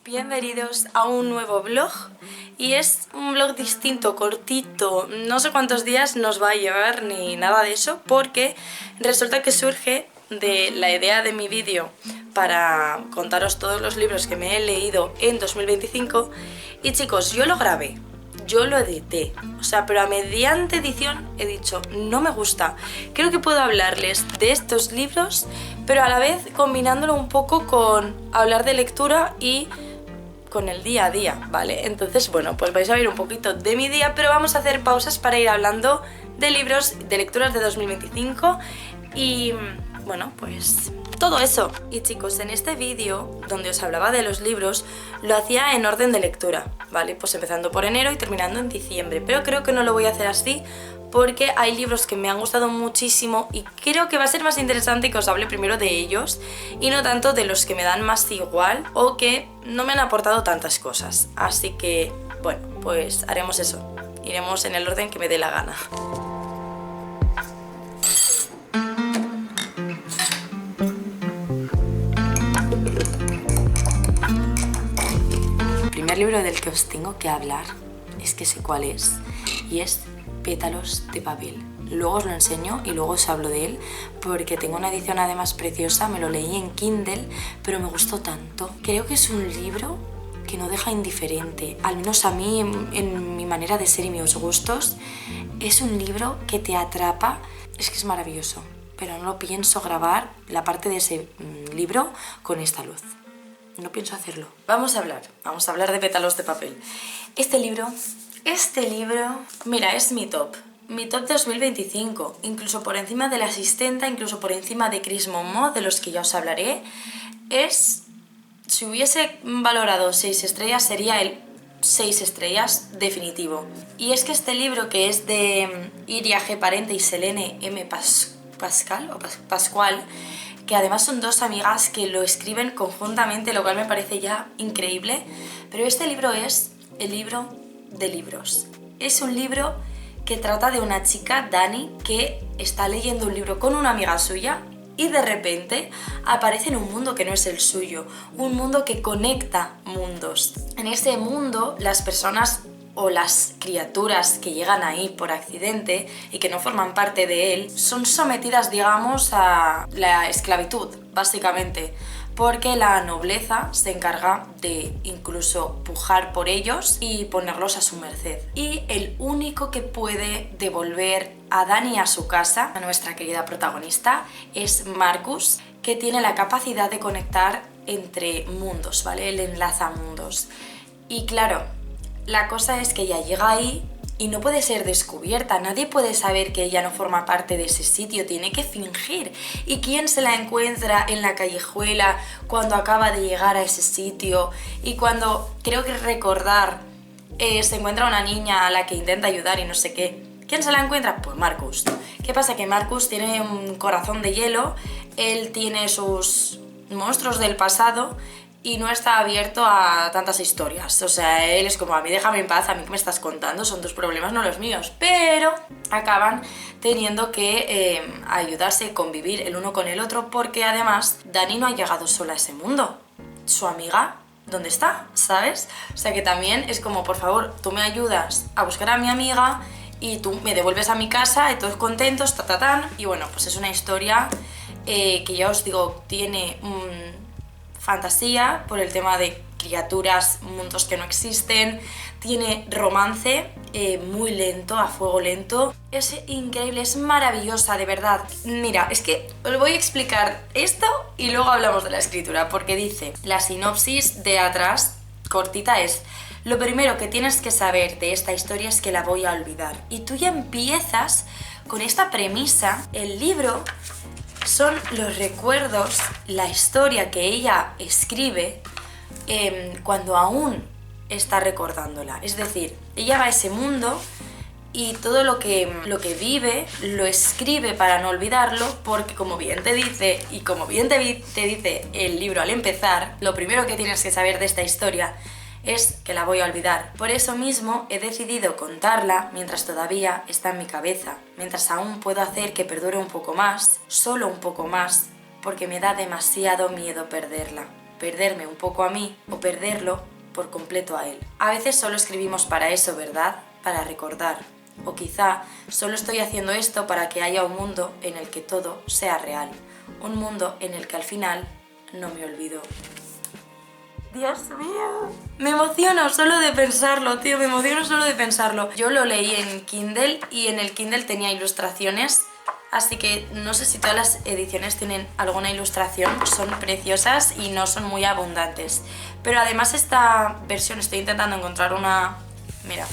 Bienvenidos a un nuevo vlog y es un vlog distinto, cortito, no sé cuántos días nos va a llevar ni nada de eso porque resulta que surge de la idea de mi vídeo para contaros todos los libros que me he leído en 2025 y chicos, yo lo grabé, yo lo edité, o sea, pero a mediante edición he dicho, no me gusta, creo que puedo hablarles de estos libros pero a la vez combinándolo un poco con hablar de lectura y con el día a día, ¿vale? Entonces, bueno, pues vais a ver un poquito de mi día, pero vamos a hacer pausas para ir hablando de libros, de lecturas de 2025 y, bueno, pues todo eso. Y chicos, en este vídeo, donde os hablaba de los libros, lo hacía en orden de lectura, ¿vale? Pues empezando por enero y terminando en diciembre, pero creo que no lo voy a hacer así porque hay libros que me han gustado muchísimo y creo que va a ser más interesante que os hable primero de ellos y no tanto de los que me dan más igual o que no me han aportado tantas cosas. Así que, bueno, pues haremos eso. Iremos en el orden que me dé la gana. El primer libro del que os tengo que hablar es que sé cuál es y es Pétalos de papel. Luego os lo enseño y luego os hablo de él porque tengo una edición además preciosa, me lo leí en Kindle, pero me gustó tanto. Creo que es un libro que no deja indiferente, al menos a mí en mi manera de ser y mis gustos. Es un libro que te atrapa, es que es maravilloso, pero no pienso grabar la parte de ese libro con esta luz. No pienso hacerlo. Vamos a hablar de Pétalos de papel. Este libro, mira, es mi top 2025, incluso por encima de La asistenta, incluso por encima de Chris Monmouth, de los que ya os hablaré. Si hubiese valorado 6 estrellas, sería el 6 estrellas definitivo. Y es que este libro, que es de Iria G. Parente y Selene M. Pascual, que además son dos amigas que lo escriben conjuntamente, lo cual me parece ya increíble, pero este libro es el libro de libros. Es un libro que trata de una chica, Dani, que está leyendo un libro con una amiga suya y de repente aparece en un mundo que no es el suyo, un mundo que conecta mundos. En ese mundo, las personas o las criaturas que llegan ahí por accidente y que no forman parte de él son sometidas, digamos, a la esclavitud, básicamente, porque la nobleza se encarga de incluso pujar por ellos y ponerlos a su merced. Y el único que puede devolver a Dani a su casa, a nuestra querida protagonista, es Marcus, que tiene la capacidad de conectar entre mundos, ¿vale? Él enlaza mundos. Y claro, la cosa es que ella llega ahí y no puede ser descubierta, nadie puede saber que ella no forma parte de ese sitio, tiene que fingir. ¿Y quién se la encuentra en la callejuela cuando acaba de llegar a ese sitio? Y cuando, creo que recordar, se encuentra una niña a la que intenta ayudar y no sé qué. ¿Quién se la encuentra? Pues Marcus. ¿Qué pasa? Que Marcus tiene un corazón de hielo, él tiene sus monstruos del pasado y no está abierto a tantas historias. O sea, él es como, a mí déjame en paz, a mí que me estás contando, son tus problemas, no los míos. Pero acaban teniendo que ayudarse, convivir el uno con el otro, porque además Dani no ha llegado sola a ese mundo. Su amiga, ¿dónde está? ¿Sabes? O sea que también es como, por favor, tú me ayudas a buscar a mi amiga y tú me devuelves a mi casa y todos contentos, Y bueno, pues es una historia que ya os digo, tiene fantasía por el tema de criaturas, mundos que no existen, tiene romance muy lento, a fuego lento, es increíble, es maravillosa, de verdad. Mira, es que os voy a explicar esto y luego hablamos de la escritura, porque dice, la sinopsis de atrás, cortita, es: lo primero que tienes que saber de esta historia es que la voy a olvidar. Y tú ya empiezas con esta premisa. El libro son los recuerdos, la historia que ella escribe cuando aún está recordándola. Es decir, ella va a ese mundo y todo lo que vive lo escribe para no olvidarlo, porque como bien te dice, y como bien te dice el libro al empezar, lo primero que tienes que saber de esta historia es que la voy a olvidar. Por eso mismo he decidido contarla mientras todavía está en mi cabeza, mientras aún puedo hacer que perdure un poco más, solo un poco más, porque me da demasiado miedo perderla. perderme un poco a mí o perderlo por completo a él. A veces solo escribimos para eso, ¿verdad? Para recordar. O quizá solo estoy haciendo esto para que haya un mundo en el que todo sea real. Un mundo en el que al final no me olvido. Dios mío. Me emociono solo de pensarlo, tío, me emociono solo de pensarlo. Yo lo leí en Kindle y en el Kindle tenía ilustraciones, así que no sé si todas las ediciones tienen alguna ilustración, son preciosas y no son muy abundantes. Pero además esta versión, estoy intentando encontrar una... Mira,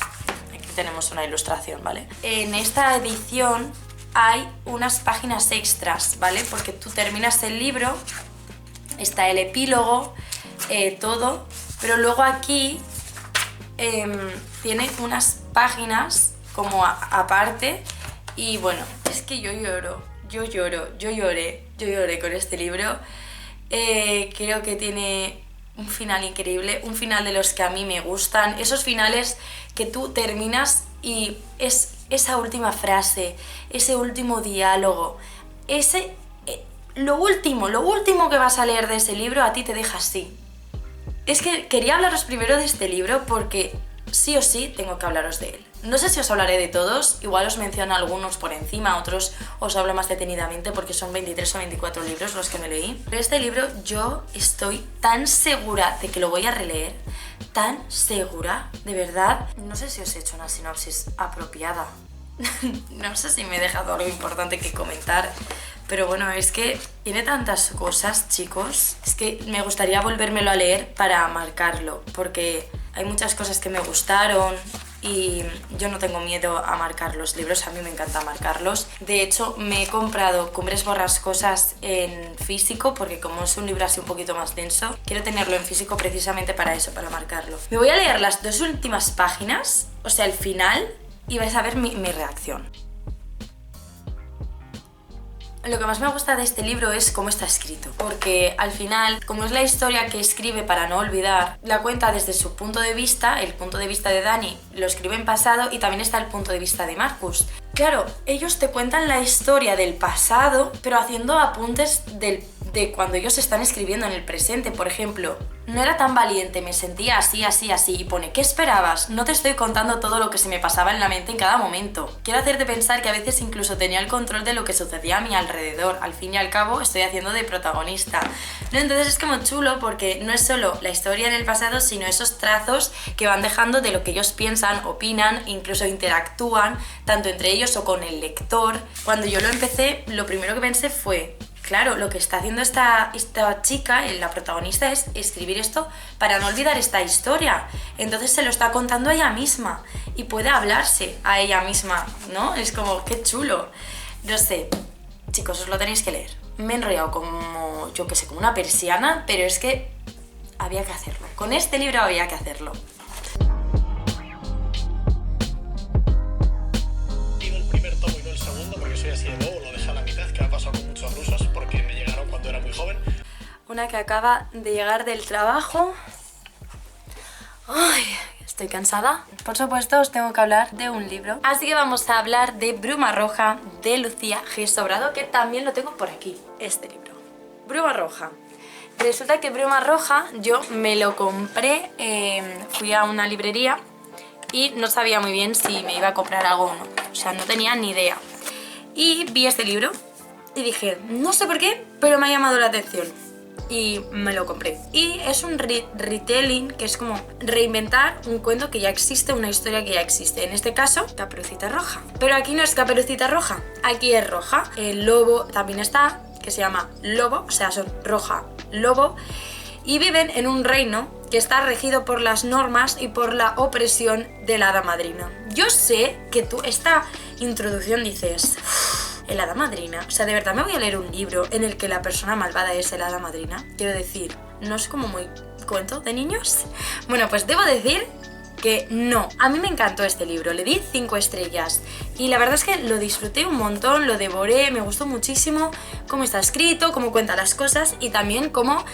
aquí tenemos una ilustración, ¿vale? En esta edición hay unas páginas extras, ¿vale? Porque tú terminas el libro, está el epílogo, todo, pero luego aquí tiene unas páginas como aparte y bueno, es que yo lloré con este libro. Creo que tiene un final increíble, un final de los que a mí me gustan, esos finales que tú terminas y es esa última frase, ese último diálogo, lo último que vas a leer de ese libro a ti te deja así. Es que quería hablaros primero de este libro porque sí o sí tengo que hablaros de él. No sé si os hablaré de todos, igual os menciono algunos por encima, otros os hablo más detenidamente porque son 23 o 24 libros los que me leí. Pero este libro yo estoy tan segura de que lo voy a releer, tan segura, de verdad. No sé si os he hecho una sinopsis apropiada. No sé si me he dejado algo importante que comentar. Pero bueno, es que tiene tantas cosas, chicos. Es que me gustaría volvérmelo a leer para marcarlo, porque hay muchas cosas que me gustaron y yo no tengo miedo a marcar los libros, a mí me encanta marcarlos. De hecho, me he comprado Cumbres Borrascosas en físico, porque como es un libro así un poquito más denso, quiero tenerlo en físico precisamente para eso, para marcarlo. Me voy a leer las dos últimas páginas, o sea, el final, y vais a ver mi reacción. Lo que más me gusta de este libro es cómo está escrito, porque al final, como es la historia que escribe para no olvidar, la cuenta desde su punto de vista, el punto de vista de Dani lo escribe en pasado y también está el punto de vista de Marcus. Claro, ellos te cuentan la historia del pasado, pero haciendo apuntes de cuando ellos están escribiendo en el presente. Por ejemplo, no era tan valiente, me sentía así, y pone, ¿qué esperabas? No te estoy contando todo lo que se me pasaba en la mente en cada momento. Quiero hacerte pensar que a veces incluso tenía el control de lo que sucedía a mi alrededor. Al fin y al cabo estoy haciendo de protagonista, ¿no? Entonces es como chulo porque no es solo la historia en el pasado, sino esos trazos que van dejando de lo que ellos piensan, opinan, incluso interactúan, tanto entre ellos o con el lector. Cuando yo lo empecé, lo primero que pensé fue... Claro, lo que está haciendo esta chica, la protagonista, es escribir esto para no olvidar esta historia. Entonces se lo está contando a ella misma y puede hablarse a ella misma, ¿no? Es como, qué chulo. No sé, chicos, os lo tenéis que leer. Me he enrollado como, yo qué sé, como una persiana, pero es que había que hacerlo. Con este libro había que hacerlo. Digo el primer tomo y no el segundo porque soy así de nuevo, lo dejé a la mitad, que me ha pasado con muchos rusos porque me llegaron cuando era muy joven. Una que acaba de llegar del trabajo. Ay, estoy cansada. Por supuesto os tengo que hablar de un libro. Así que vamos a hablar de Bruma Roja de Lucía G. Sobrado, que también lo tengo por aquí, este libro. Bruma Roja. Resulta que Bruma Roja yo me lo compré, fui a una librería y no sabía muy bien si me iba a comprar algo o no. O sea, no tenía ni idea. Y vi este libro y dije, no sé por qué, pero me ha llamado la atención. Y me lo compré. Y es un retelling, que es como reinventar un cuento que ya existe, una historia que ya existe. En este caso, Caperucita Roja. Pero aquí no es Caperucita Roja, aquí es Roja. El lobo también está, que se llama Lobo, o sea, son Roja, Lobo. Y viven en un reino que está regido por las normas y por la opresión de la hada madrina. Yo sé que tú esta introducción dices... El hada madrina, o sea, de verdad me voy a leer un libro en el que la persona malvada es el hada madrina. Quiero decir, ¿no es como muy cuento de niños? Bueno, pues debo decir que no. A mí me encantó este libro, le di 5 estrellas y la verdad es que lo disfruté un montón, lo devoré, me gustó muchísimo cómo está escrito, cómo cuenta las cosas y también cómo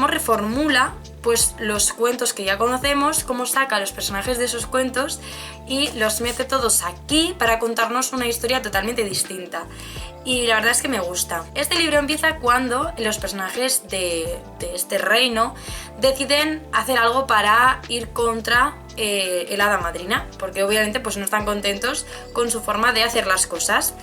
reformula pues los cuentos que ya conocemos, cómo saca a los personajes de esos cuentos y los mete todos aquí para contarnos una historia totalmente distinta. Y la verdad es que me gusta. Este libro empieza cuando los personajes de este reino deciden hacer algo para ir contra el hada madrina, porque obviamente pues no están contentos con su forma de hacer las cosas.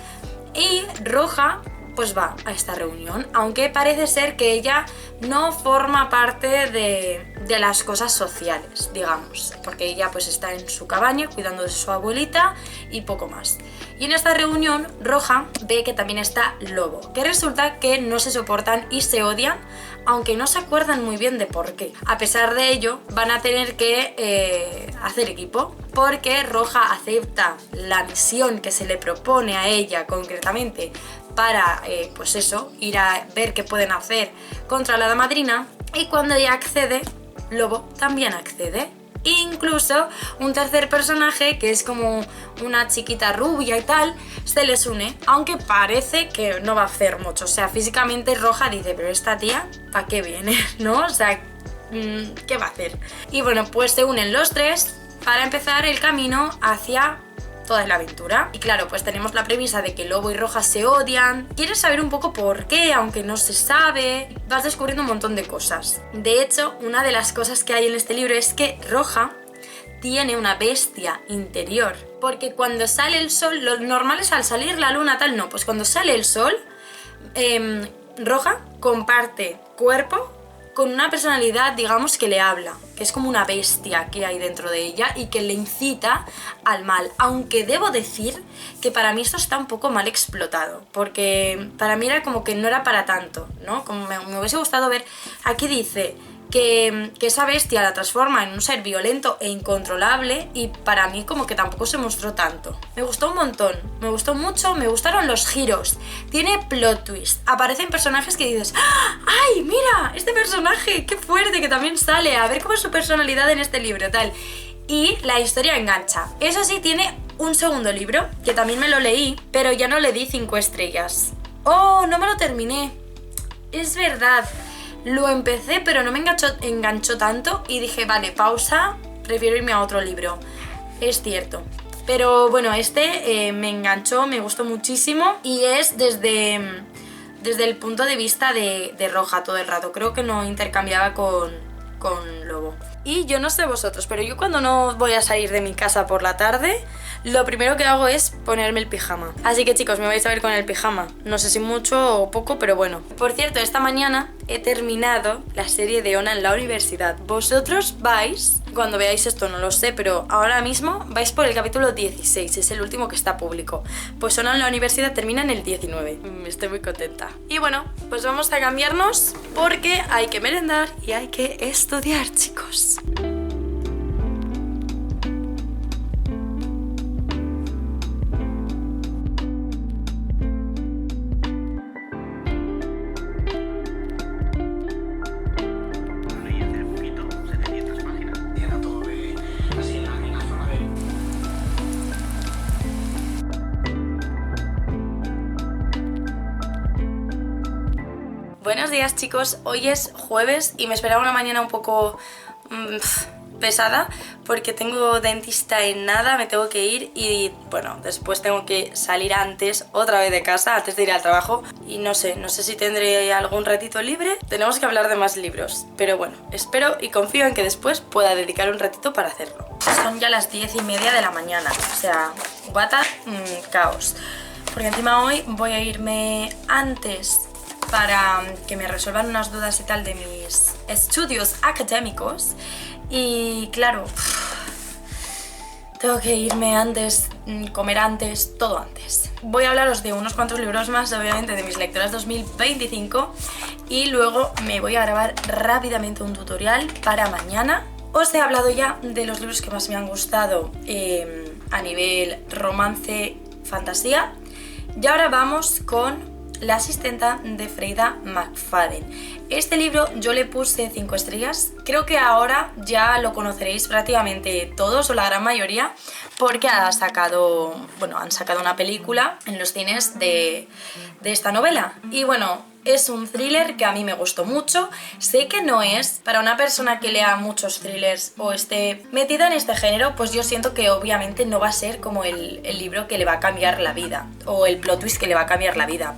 Y Roja pues va a esta reunión, aunque parece ser que ella no forma parte de las cosas sociales, digamos, porque ella pues está en su cabaña cuidando de su abuelita y poco más. Y en esta reunión Roja ve que también está Lobo, que resulta que no se soportan y se odian, aunque no se acuerdan muy bien de por qué. A pesar de ello, van a tener que hacer equipo, porque Roja acepta la misión que se le propone a ella concretamente para, pues eso, ir a ver qué pueden hacer contra la hada madrina, y cuando ella accede, Lobo también accede. Incluso un tercer personaje, que es como una chiquita rubia y tal, se les une, aunque parece que no va a hacer mucho. O sea, físicamente Roja dice, pero esta tía, ¿para qué viene? ¿No? O sea, ¿qué va a hacer? Y bueno, pues se unen los tres para empezar el camino hacia toda la aventura. Y claro, pues tenemos la premisa de que Lobo y Roja se odian. Quieres saber un poco por qué, aunque no se sabe. Vas descubriendo un montón de cosas. De hecho, una de las cosas que hay en este libro es que Roja tiene una bestia interior. Porque cuando sale el sol, lo normal es al salir la luna tal, no. Pues cuando sale el sol, Roja comparte cuerpo con una personalidad, digamos, que le habla, que es como una bestia que hay dentro de ella y que le incita al mal. Aunque debo decir que para mí esto está un poco mal explotado, porque para mí era como que no era para tanto, ¿no? Como me hubiese gustado ver, aquí dice que esa bestia la transforma en un ser violento e incontrolable, y para mí como que tampoco se mostró tanto. Me gustó un montón, me gustó mucho, me gustaron los giros, tiene plot twist, aparecen personajes que dices, ¡ay, mira, este personaje, qué fuerte, que también sale, a ver cómo es su personalidad en este libro, tal! Y la historia engancha. Eso sí, tiene un segundo libro, que también me lo leí, pero ya no le di 5 estrellas. ¡Oh, no me lo terminé! Es verdad. Lo empecé, pero no me enganchó tanto y dije, vale, pausa, prefiero irme a otro libro. Es cierto. Pero bueno, este me enganchó, me gustó muchísimo, y es desde el punto de vista de Roja todo el rato. Creo que no intercambiaba con Lobo. Y yo no sé vosotros, pero yo cuando no voy a salir de mi casa por la tarde, lo primero que hago es ponerme el pijama. Así que chicos, me vais a ver con el pijama. No sé si mucho o poco, pero bueno. Por cierto, esta mañana he terminado la serie de Ona en la universidad. Vosotros vais, cuando veáis esto no lo sé, pero ahora mismo vais por el capítulo 16, es el último que está público. Pues Ona en la universidad termina en el 19. Estoy muy contenta. Y bueno, pues vamos a cambiarnos porque hay que merendar y hay que estudiar, chicos. Buenos días, chicos, hoy es jueves y me esperaba una mañana un poco pesada porque tengo dentista en nada, me tengo que ir y bueno, después tengo que salir antes, otra vez de casa, antes de ir al trabajo, y no sé si tendré algún ratito libre. Tenemos que hablar de más libros, pero bueno, espero y confío en que después pueda dedicar un ratito para hacerlo. Son ya las 10:30 de la mañana, o sea, guata, caos, porque encima hoy voy a irme antes para que me resuelvan unas dudas y tal de mis estudios académicos. Y claro, tengo que irme antes, comer antes, todo antes. Voy a hablaros de unos cuantos libros más, obviamente, de mis lectoras 2025, y luego me voy a grabar rápidamente un tutorial para mañana. Os he hablado ya de los libros que más me han gustado a nivel romance, fantasía, y ahora vamos con La asistenta de Freida McFadden. Este libro yo le puse 5 estrellas. Creo que ahora ya lo conoceréis prácticamente todos o la gran mayoría, porque han sacado una película en los cines de esta novela. Y bueno, Es un thriller que a mí me gustó mucho. Sé que no es para una persona que lea muchos thrillers o esté metida en este género, pues yo siento que obviamente no va a ser como el libro que le va a cambiar la vida o el plot twist que le va a cambiar la vida.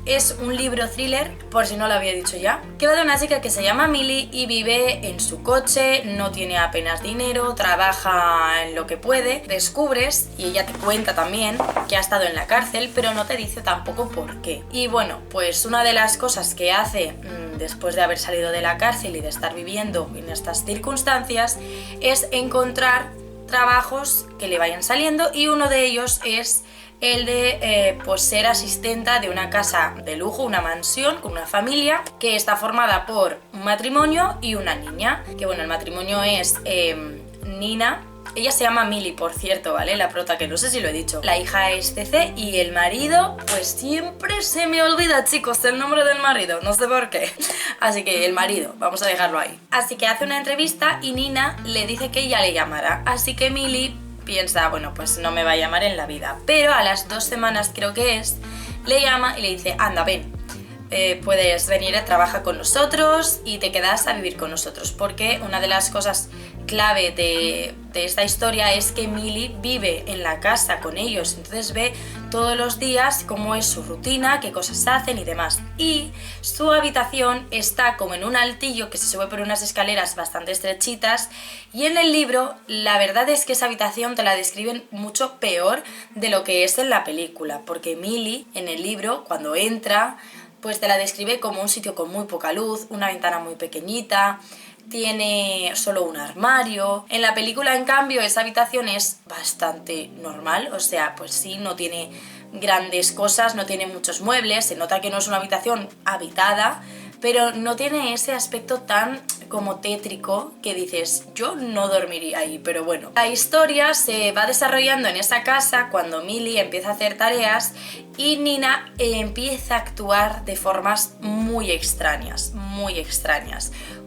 Es un libro thriller, por si no lo había dicho ya, que va de una chica que se llama Millie y vive en su coche, no tiene apenas dinero, trabaja en lo que puede, descubres, y ella te cuenta también que ha estado en la cárcel, pero no te dice tampoco por qué. Y bueno, pues una de las cosas que hace después de haber salido de la cárcel y de estar viviendo en estas circunstancias es encontrar trabajos que le vayan saliendo, y uno de ellos es el de pues ser asistenta de una casa de lujo, una mansión con una familia que está formada por un matrimonio y una niña, que bueno, el matrimonio es Nina. Ella se llama Millie, por cierto, ¿vale? La prota, que no sé si lo he dicho. La hija es CC y el marido, pues siempre se me olvida, chicos, el nombre del marido, no sé por qué. Así que el marido, vamos a dejarlo ahí. Así que hace una entrevista y Nina le dice que ella le llamará. Así que Millie piensa, bueno, pues no me va a llamar en la vida. Pero a las 2 semanas, creo que es, le llama y le dice, anda, ven. Puedes venir a trabajar con nosotros y te quedas a vivir con nosotros, porque una de las cosas clave de esta historia es que Millie vive en la casa con ellos, entonces ve todos los días cómo es su rutina, qué cosas hacen y demás. Y su habitación está como en un altillo que se sube por unas escaleras bastante estrechitas, y en el libro la verdad es que esa habitación te la describen mucho peor de lo que es en la película, porque Millie en el libro, cuando entra, pues te la describe como un sitio con muy poca luz, una ventana muy pequeñita, tiene solo un armario. En la película, en cambio, esa habitación es bastante normal, o sea, pues sí, no tiene grandes cosas, no tiene muchos muebles, se nota que no es una habitación habitada, pero no tiene ese aspecto tan como tétrico que dices, yo no dormiría ahí, pero bueno. La historia se va desarrollando en esa casa cuando Millie empieza a hacer tareas y Nina empieza a actuar de formas muy extrañas,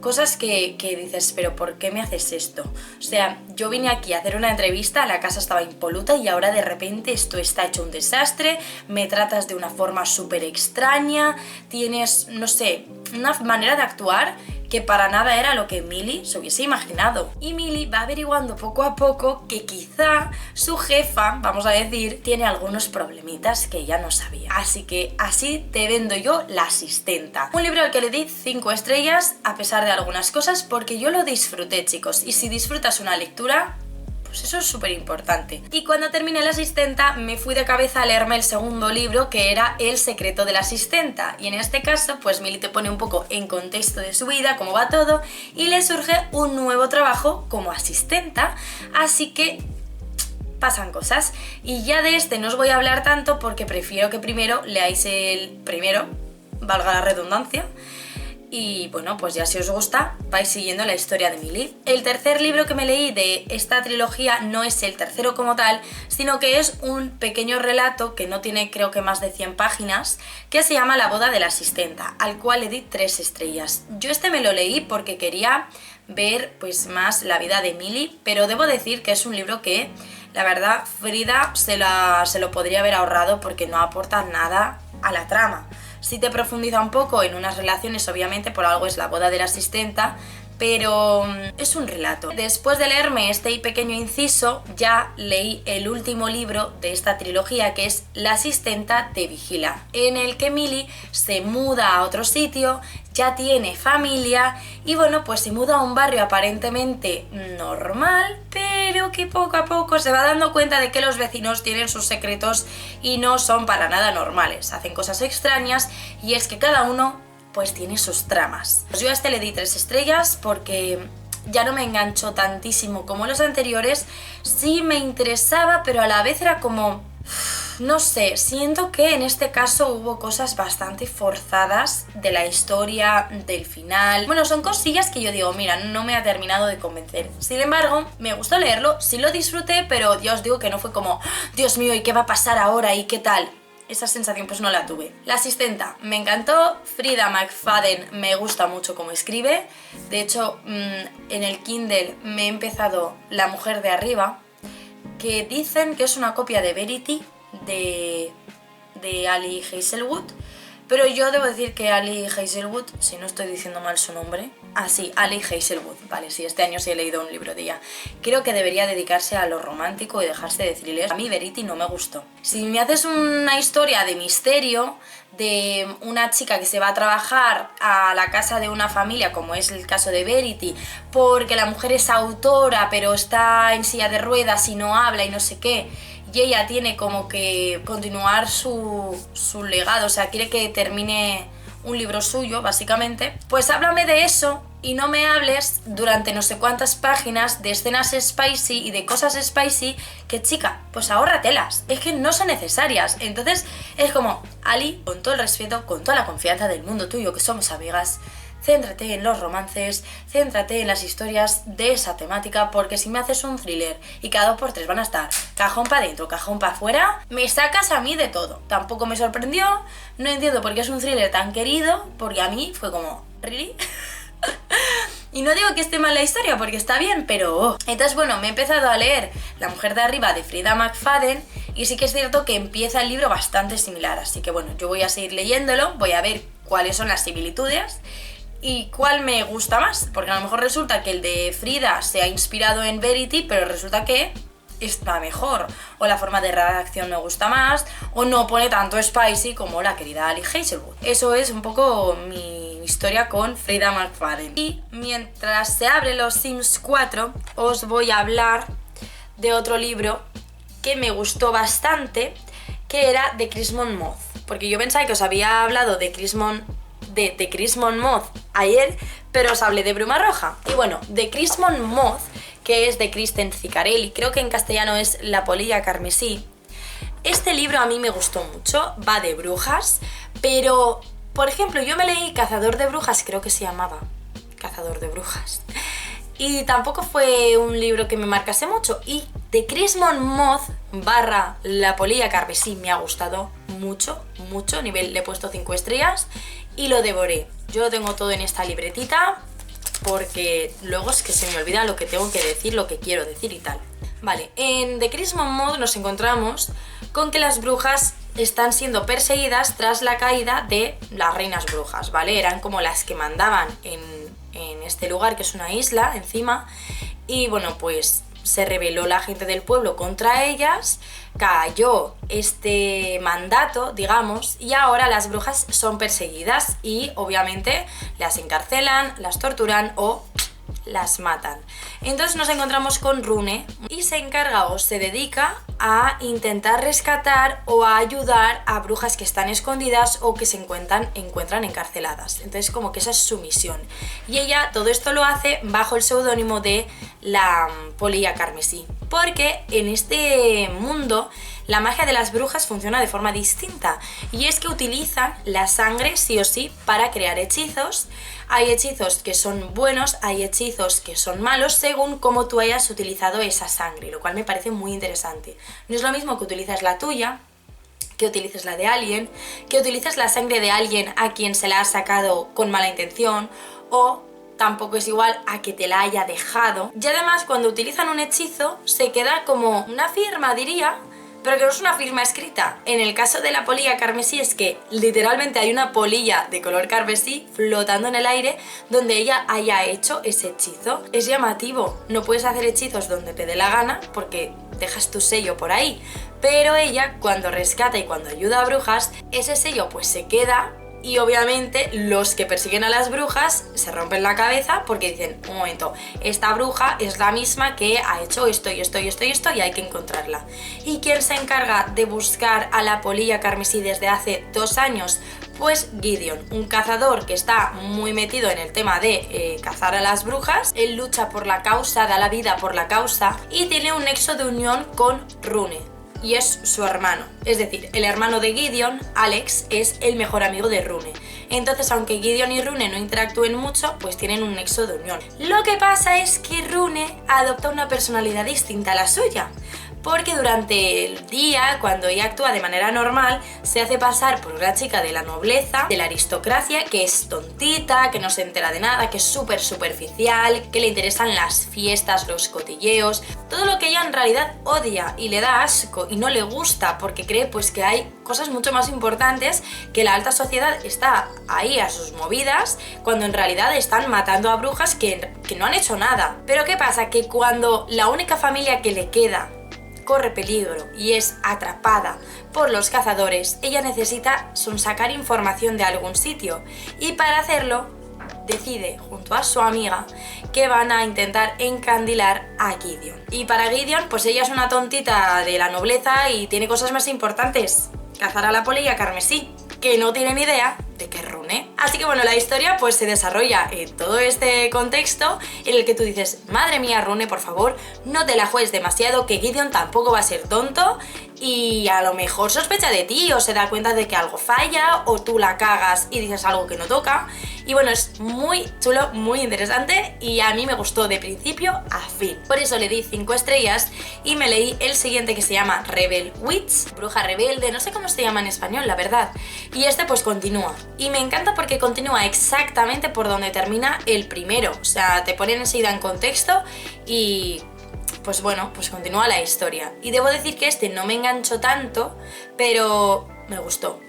cosas que dices, pero ¿por qué me haces esto? O sea, yo vine aquí a hacer una entrevista, la casa estaba impoluta y ahora de repente esto está hecho un desastre, me tratas de una forma súper extraña, tienes, no sé, una manera de actuar que para nada era lo que Millie se hubiese imaginado. Y Millie va averiguando poco a poco que quizá su jefa, vamos a decir, tiene algunos problemitas que ella no sabía. Así que así te vendo yo La asistenta. Un libro al que le di 5 estrellas a pesar de algunas cosas, porque yo lo disfruté, chicos. Y si disfrutas una lectura, pues eso es súper importante. Y cuando terminé La asistenta me fui de cabeza a leerme el segundo libro, que era El secreto de la asistenta, y en este caso pues Millie te pone un poco en contexto de su vida, cómo va todo, y le surge un nuevo trabajo como asistenta, así que pasan cosas. Y ya de este no os voy a hablar tanto porque prefiero que primero leáis el primero, valga la redundancia. Y bueno, pues ya si os gusta, vais siguiendo la historia de Millie. El tercer libro que me leí de esta trilogía no es el tercero como tal, sino que es un pequeño relato que no tiene, creo que más de 100 páginas, que se llama La boda de la asistenta, al cual le di 3 estrellas. Yo este me lo leí porque quería ver pues más la vida de Millie, pero debo decir que es un libro que, la verdad, Frida se lo podría haber ahorrado porque no aporta nada a la trama. Sí te profundiza un poco en unas relaciones, obviamente por algo es La boda de la asistenta, pero es un relato. Después de leerme este pequeño inciso, ya leí el último libro de esta trilogía, que es La asistenta te vigila, en el que Millie se muda a otro sitio, ya tiene familia y bueno, pues se muda a un barrio aparentemente normal, pero que poco a poco se va dando cuenta de que los vecinos tienen sus secretos y no son para nada normales, hacen cosas extrañas, y es que cada uno pues tiene sus tramas. Pues yo a este le di 3 estrellas porque ya no me enganchó tantísimo como los anteriores. Sí me interesaba, pero a la vez era como, no sé, siento que en este caso hubo cosas bastante forzadas de la historia, del final. Bueno, son cosillas que yo digo, mira, no me ha terminado de convencer. Sin embargo, me gustó leerlo, sí lo disfruté, pero ya os digo que no fue como, Dios mío, ¿y qué va a pasar ahora? ¿Y qué tal? Esa sensación pues no la tuve. La asistenta me encantó. Frida McFadden me gusta mucho cómo escribe. De hecho, en el Kindle me he empezado La mujer de arriba, que dicen que es una copia de Verity de Ali Hazelwood, Pero yo debo decir que Ali Hazelwood, si no estoy diciendo mal su nombre, sí, Ali Hazelwood, vale, sí, este año sí he leído un libro de ella, creo que debería dedicarse a lo romántico y dejarse de thrillers. A mí Verity no me gustó. Si me haces una historia de misterio, de una chica que se va a trabajar a la casa de una familia, como es el caso de Verity, porque la mujer es autora pero está en silla de ruedas y no habla y no sé qué, y ella tiene como que continuar su legado, o sea, quiere que termine un libro suyo, básicamente, pues háblame de eso y no me hables durante no sé cuántas páginas de escenas spicy y de cosas spicy que, chica, pues ahórratelas, es que no son necesarias. Entonces es como, Ali, con todo el respeto, con toda la confianza del mundo tuyo, que somos amigas, céntrate en los romances, céntrate en las historias de esa temática, porque si me haces un thriller y cada 2x3 van a estar cajón para adentro, cajón para afuera, me sacas a mí de todo. Tampoco me sorprendió, no entiendo por qué es un thriller tan querido, porque a mí fue como, ¿really? Y no digo que esté mal la historia, porque está bien, pero... Entonces, bueno, me he empezado a leer La mujer de arriba de Frida McFadden y sí que es cierto que empieza el libro bastante similar, así que bueno, yo voy a seguir leyéndolo, voy a ver cuáles son las similitudes y cuál me gusta más, porque a lo mejor resulta que el de Frida se ha inspirado en Verity, pero resulta que está mejor, o la forma de redacción me gusta más, o no pone tanto spicy como la querida Ali Hazelwood. Eso es un poco mi historia con Frida McFadden. Y mientras se abre los Sims 4, os voy a hablar de otro libro que me gustó bastante, que era de Chris Monmouth, porque yo pensaba que os había hablado de Chris Monmouth ayer, pero os hablé de Bruma Roja. Y bueno, de Chris Monmouth, que es de Kristen Ciccarelli, creo que en castellano es La polilla carmesí. Este libro a mí me gustó mucho, va de brujas, pero, por ejemplo, yo me leí Cazador de brujas, creo que se llamaba Cazador de brujas, y tampoco fue un libro que me marcase mucho. Y de Chris Monmouth / La polilla carmesí me ha gustado mucho, mucho, nivel le he puesto 5 estrellas y lo devoré. Yo lo tengo todo en esta libretita, porque luego es que se me olvida lo que tengo que decir, lo que quiero decir y tal. Vale, en The Chris Monmouth nos encontramos con que las brujas están siendo perseguidas tras la caída de las reinas brujas, ¿vale? Eran como las que mandaban en este lugar, que es una isla encima, y bueno, pues se rebeló la gente del pueblo contra ellas, cayó este mandato, digamos, y ahora las brujas son perseguidas y obviamente las encarcelan, las torturan o las matan. Entonces nos encontramos con Rune y se encarga o se dedica a intentar rescatar o a ayudar a brujas que están escondidas o que se encuentran encarceladas. Entonces como que esa es su misión. Y ella todo esto lo hace bajo el seudónimo de La polilla carmesí, porque en este mundo la magia de las brujas funciona de forma distinta, y es que utilizan la sangre sí o sí para crear hechizos. Hay hechizos que son buenos, hay hechizos que son malos según cómo tú hayas utilizado esa sangre, lo cual me parece muy interesante. No es lo mismo que utilizas la tuya, que utilices la de alguien, que utilices la sangre de alguien a quien se la ha sacado con mala intención, o tampoco es igual a que te la haya dejado. Y además cuando utilizan un hechizo se queda como una firma, diría, pero que no es una firma escrita. En el caso de la polilla carmesí es que literalmente hay una polilla de color carmesí flotando en el aire donde ella haya hecho ese hechizo. Es llamativo, no puedes hacer hechizos donde te dé la gana porque dejas tu sello por ahí, pero ella cuando rescata y cuando ayuda a brujas, ese sello pues se queda. Y obviamente los que persiguen a las brujas se rompen la cabeza porque dicen, un momento, esta bruja es la misma que ha hecho esto y esto y esto y esto y hay que encontrarla. ¿Y quién se encarga de buscar a la polilla carmesí desde hace 2 años? Pues Gideon, un cazador que está muy metido en el tema de cazar a las brujas. Él lucha por la causa, da la vida por la causa y tiene un nexo de unión con Rune. Y es su hermano, es decir, el hermano de Gideon, Alex, es el mejor amigo de Rune. Entonces, aunque Gideon y Rune no interactúen mucho, pues tienen un nexo de unión. Lo que pasa es que Rune adopta una personalidad distinta a la suya, porque durante el día, cuando ella actúa de manera normal, se hace pasar por una chica de la nobleza, de la aristocracia, que es tontita, que no se entera de nada, que es súper superficial, que le interesan las fiestas, los cotilleos, todo lo que ella en realidad odia y le da asco y no le gusta porque cree pues que hay cosas mucho más importantes, que la alta sociedad está ahí a sus movidas, cuando en realidad están matando a brujas que no han hecho nada. Pero ¿qué pasa? Que cuando la única familia que le queda corre peligro y es atrapada por los cazadores, ella necesita sacar información de algún sitio, y para hacerlo decide junto a su amiga que van a intentar encandilar a Gideon. Y para Gideon, pues ella es una tontita de la nobleza y tiene cosas más importantes: cazar a la poli y a Carmesí, que no tiene ni idea de que es Rune. Así que bueno, la historia pues se desarrolla en todo este contexto en el que tú dices, madre mía Rune, por favor, no te la juegues demasiado, que Gideon tampoco va a ser tonto y a lo mejor sospecha de ti o se da cuenta de que algo falla o tú la cagas y dices algo que no toca. Y bueno, es muy chulo, muy interesante y a mí me gustó de principio a fin. Por eso le di 5 estrellas y me leí el siguiente, que se llama Rebel Witch, bruja rebelde, no sé cómo se llama en español, la verdad. Y este pues continúa. Y me encanta porque continúa exactamente por donde termina el primero. O sea, te ponen enseguida en contexto y pues bueno, pues continúa la historia. Y debo decir que este no me enganchó tanto, pero me gustó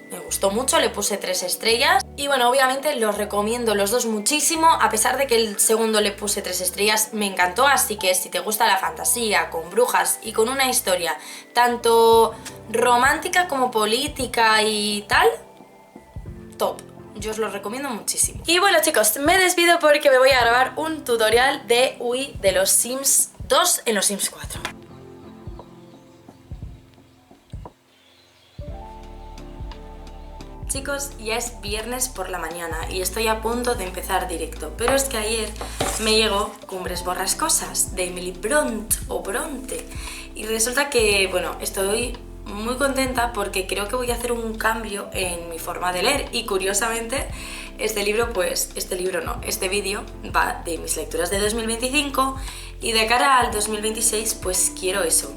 mucho, le puse 3 estrellas. Y bueno, obviamente los recomiendo los dos muchísimo, a pesar de que el segundo le puse 3 estrellas, me encantó. Así que si te gusta la fantasía con brujas y con una historia tanto romántica como política y tal, top. Yo os lo recomiendo muchísimo. Y bueno chicos, me despido porque me voy a grabar un tutorial de UI de los Sims 2 en los Sims 4. Chicos, ya es viernes por la mañana y estoy a punto de empezar directo, pero es que ayer me llegó Cumbres Borrascosas de Emily Bront o Bronte y resulta que, bueno, estoy muy contenta porque creo que voy a hacer un cambio en mi forma de leer y curiosamente este vídeo va de mis lecturas de 2025 y de cara al 2026 pues quiero eso,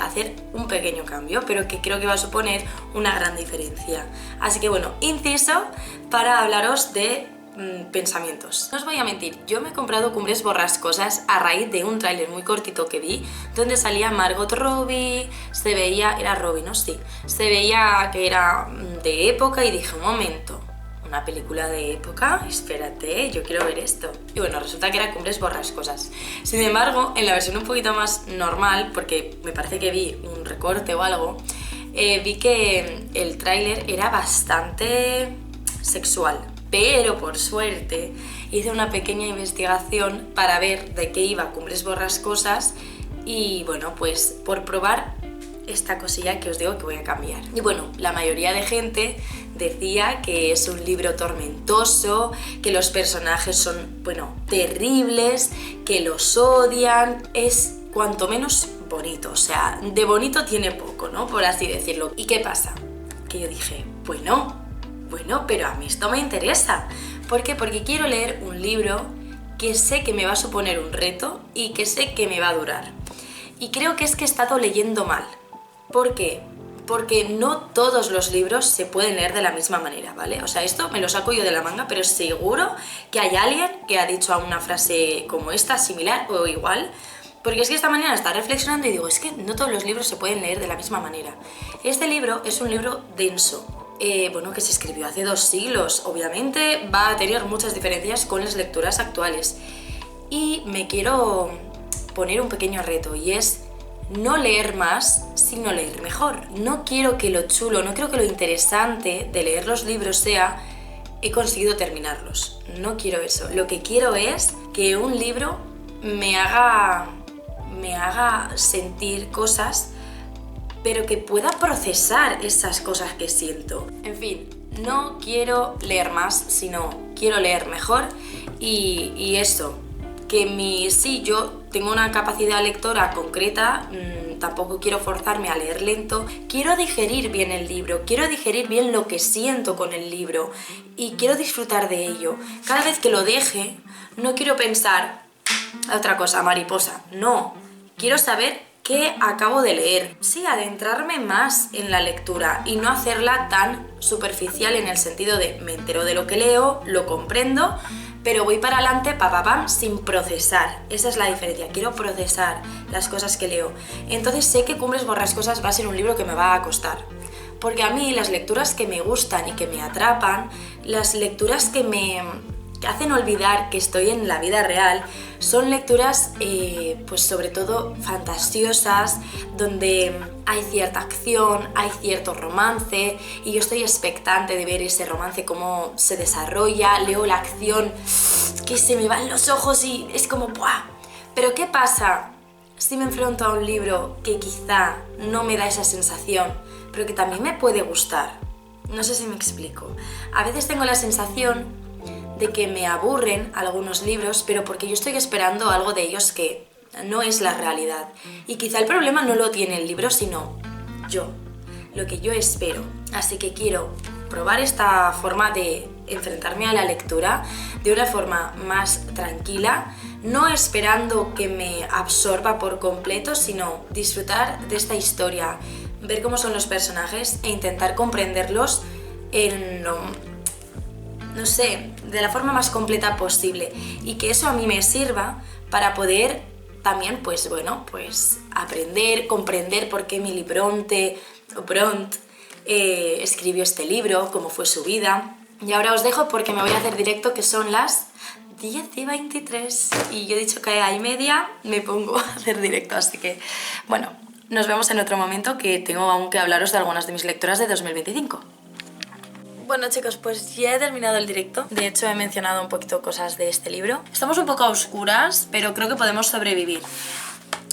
hacer un pequeño cambio, pero que creo que va a suponer una gran diferencia. Así que bueno, inciso para hablaros de pensamientos. No os voy a mentir, yo me he comprado Cumbres Borrascosas a raíz de un tráiler muy cortito que vi donde salía Margot Robbie, se veía, era Robbie, ¿no? Sí, se veía que era de época y dije, un momento, ¿una película de época? Espérate, yo quiero ver esto. Y bueno, resulta que era Cumbres Borrascosas. Sin embargo, en la versión un poquito más normal, porque me parece que vi un recorte o algo, vi que el tráiler era bastante sexual. Pero por suerte hice una pequeña investigación para ver de qué iba Cumbres Borrascosas y bueno, pues por probar esta cosilla que os digo que voy a cambiar. Y bueno, la mayoría de gente decía que es un libro tormentoso, que los personajes son, bueno, terribles, que los odian, es cuanto menos bonito, o sea, de bonito tiene poco, ¿no? Por así decirlo. ¿Y qué pasa? Que yo dije, bueno, pero a mí esto me interesa. ¿Por qué? Porque quiero leer un libro que sé que me va a suponer un reto y que sé que me va a durar. Y creo que es que he estado leyendo mal. ¿Por qué? Porque no todos los libros se pueden leer de la misma manera, ¿vale? O sea, esto me lo saco yo de la manga, pero seguro que hay alguien que ha dicho una frase como esta, similar o igual. Porque es que esta mañana estaba reflexionando y digo, es que no todos los libros se pueden leer de la misma manera. Este libro es un libro denso. Bueno, que se escribió hace 2 siglos, obviamente va a tener muchas diferencias con las lecturas actuales. Y me quiero poner un pequeño reto y es no leer más, sino leer mejor. No quiero que lo chulo, no creo que lo interesante de leer los libros sea he conseguido terminarlos. No quiero eso. Lo que quiero es que un libro me haga sentir cosas, pero que pueda procesar esas cosas que siento. En fin, no quiero leer más, sino quiero leer mejor y eso, que sí, yo tengo una capacidad lectora concreta, tampoco quiero forzarme a leer lento, quiero digerir bien el libro, quiero digerir bien lo que siento con el libro y quiero disfrutar de ello. Cada vez que lo deje, no quiero pensar otra cosa, mariposa, no, quiero saber que acabo de leer. Sí, adentrarme más en la lectura y no hacerla tan superficial en el sentido de me entero de lo que leo, lo comprendo, pero voy para adelante, sin procesar. Esa es la diferencia, quiero procesar las cosas que leo. Entonces sé que Cumbres Borrascosas va a ser un libro que me va a costar. Porque a mí las lecturas que me gustan y que me atrapan, las lecturas que me hacen olvidar que estoy en la vida real, son lecturas pues sobre todo fantasiosas, donde hay cierta acción, hay cierto romance y yo estoy expectante de ver ese romance cómo se desarrolla, leo la acción que se me van los ojos y es como ¡buah! Pero ¿qué pasa si me enfrento a un libro que quizá no me da esa sensación, pero que también me puede gustar? No sé si me explico. A veces tengo la sensación de que me aburren algunos libros, pero porque yo estoy esperando algo de ellos que no es la realidad. Y quizá el problema no lo tiene el libro, sino yo, lo que yo espero. Así que quiero probar esta forma de enfrentarme a la lectura de una forma más tranquila, no esperando que me absorba por completo, sino disfrutar de esta historia, ver cómo son los personajes e intentar comprenderlos no sé, de la forma más completa posible, y que eso a mí me sirva para poder también, pues bueno, pues aprender, comprender por qué Emily Bronte escribió este libro, cómo fue su vida. Y ahora os dejo porque me voy a hacer directo, que son las 10:23 y yo he dicho que a media me pongo a hacer directo, así que bueno, nos vemos en otro momento, que tengo aún que hablaros de algunas de mis lecturas de 2025. Bueno chicos, pues ya he terminado el directo. De hecho he mencionado un poquito cosas de este libro. Estamos un poco a oscuras, pero creo que podemos sobrevivir.